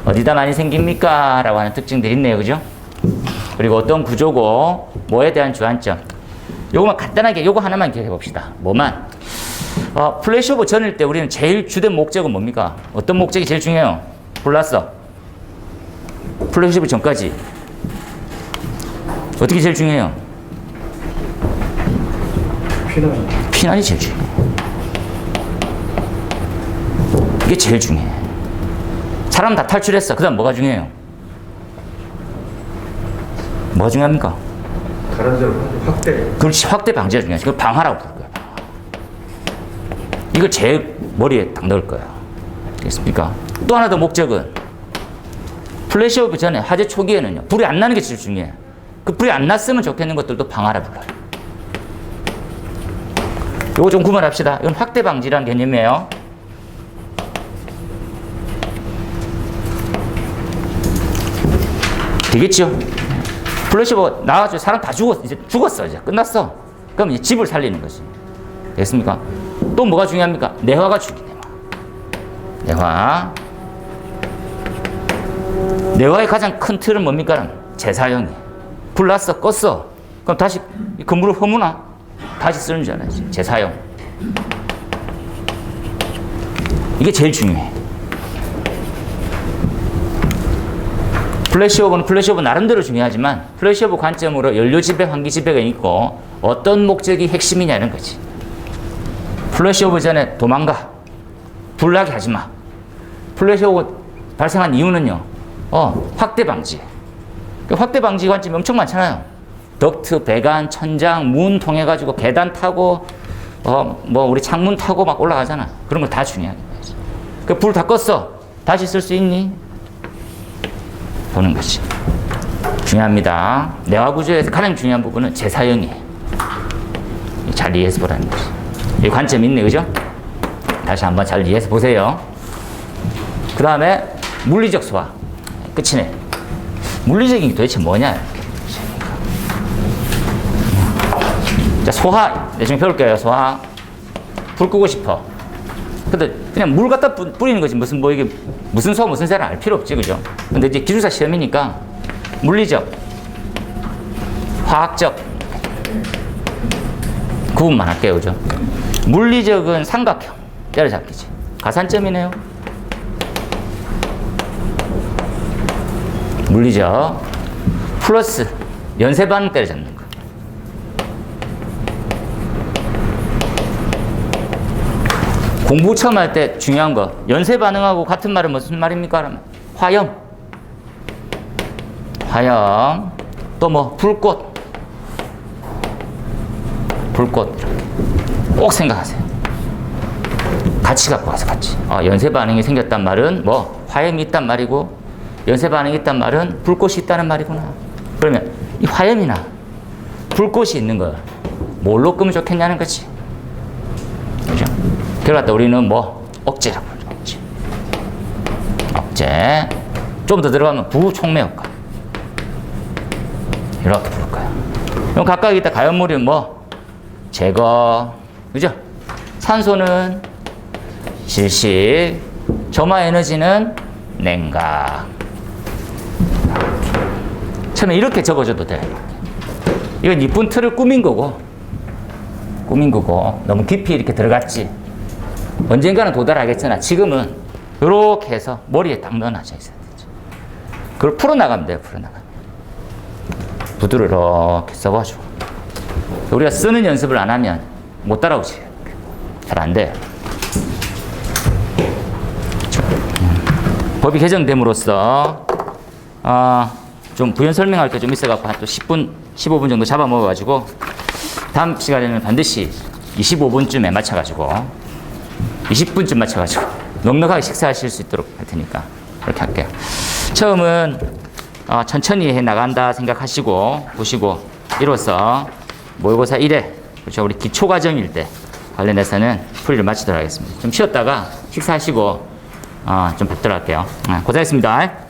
어디다 많이 생깁니까? 라고 하는 특징들이 있네요. 그죠? 그리고 어떤 구조고, 뭐에 대한 주안점. 요거만 간단하게 요거 하나만 기억해 봅시다. 뭐만? 플래시오버 전일 때 우리는 제일 주된 목적은 뭡니까? 어떤 목적이 제일 중요해요? 몰랐어. 플래시오버 전까지. 어떻게 제일 중요해요? 피난이 제일 중요해. 이게 제일 중요해. 사람 다 탈출했어. 그 다음 뭐가 중요해요? 뭐가 중요합니까? 다른 데로 확대. 그렇지. 확대 방지가 중요하지. 그걸 방화라고 부를 거야. 이걸 제일 머리에 딱 넣을 거야. 알겠습니까? 또 하나 더 목적은 플래시오버 전에 화재 초기에는요. 불이 안 나는 게 제일 중요해. 그 불이 안 났으면 좋겠는 것들도 방화라 불러요. 요거 좀 구분합시다. 이건 확대 방지라는 개념이에요. 되겠죠? 플래시오버 나와가지고 사람 다 죽었어. 이제 죽었어. 이제 끝났어. 그럼 이제 집을 살리는 거지. 됐습니까? 또 뭐가 중요합니까? 내화가 중요해요. 내화. 내화의 가장 큰 틀은 뭡니까? 재사용이. 불 났어. 껐어. 그럼 그럼 다시 이 건물을 허무나? 다시 쓰는 줄 알아야지. 재사용. 이게 제일 중요해. 플래시오버는 플래시오버 나름대로 중요하지만 플래시오버 관점으로 연료지배, 환기지배가 있고 어떤 목적이 핵심이냐는 거지. 플래시오버 전에 도망가. 불나게 하지 마. 플래시오버 발생한 이유는요. 확대 방지. 그 확대 방지 관점이 엄청 많잖아요. 덕트, 배관, 천장, 문 통해 가지고 계단 타고 뭐 우리 창문 타고 막 올라가잖아. 그런 거 다 중요하게. 그 불 다 껐어. 다시 쓸 수 있니? 보는 것이 중요합니다. 내화 구조에서 가장 중요한 부분은 재사용이에요. 잘 이해해서 보라는 것이. 이 관점이 있네, 그죠? 다시 한번 잘 이해해서 보세요. 그 다음에 물리적 소화. 끝이네. 물리적인 게 도대체 뭐냐? 자, 소화. 내가 지금 배울게요. 소화. 불 끄고 싶어. 근데 그냥 물 갖다 뿌리는 거지. 무슨 뭐 이게 무슨 소 무슨 새를 알 필요 없지, 그죠? 근데 이제 기술사 시험이니까 물리적, 화학적 구분만 할게요, 그죠? 물리적은 삼각형 때려잡기지. 가산점이네요. 물리적 플러스 연쇄 반응 때려잡는 거. 공부 처음 할 때 중요한 거 연쇄 반응하고 같은 말은 무슨 말입니까? 그러면 화염, 화염, 또 뭐 불꽃 이렇게 꼭 생각하세요. 같이 갖고 와서 같이. 연쇄 반응이 생겼단 말은 뭐 화염이 있단 말이고 연쇄 반응이 있단 말은 불꽃이 있다는 말이구나. 그러면 이 화염이나 불꽃이 있는 걸 뭘로 끄면 좋겠냐는 거지. 그죠? 그러다 우리는 뭐 억제라고 부르죠. 억제. 좀 더 들어가면 부총매 효과. 이렇게 부를 거야. 그럼 각각 이따 가연물은 뭐 제거, 그죠? 산소는 실식, 점화 에너지는 냉각. 처음에 이렇게 적어줘도 돼. 이건 이쁜 틀을 꾸민 거고 너무 깊이 이렇게 들어갔지. 언젠가는 도달하겠잖아. 지금은 이렇게 해서 머리에 딱 넣어놔져 있어야 되죠. 그걸 풀어나가면 돼요. 풀어나가면. 부두를 이렇게 써가지고. 우리가 쓰는 연습을 안 하면 못 따라오지. 잘 안 돼요. 법이 개정됨으로써 좀 부연 설명할 게 좀 있어갖고 한 또 10분, 15분 정도 잡아먹어가지고 다음 시간에는 반드시 25분쯤에 맞춰가지고 20분쯤 맞춰가지고 넉넉하게 식사하실 수 있도록 할 테니까 그렇게 할게요. 처음은 천천히 해 나간다 생각하시고 보시고 이로써 모의고사 1회 그렇죠. 우리 기초과정일 때 관련해서는 풀이를 마치도록 하겠습니다. 좀 쉬었다가 식사하시고 좀 뵙도록 할게요. 고생했습니다.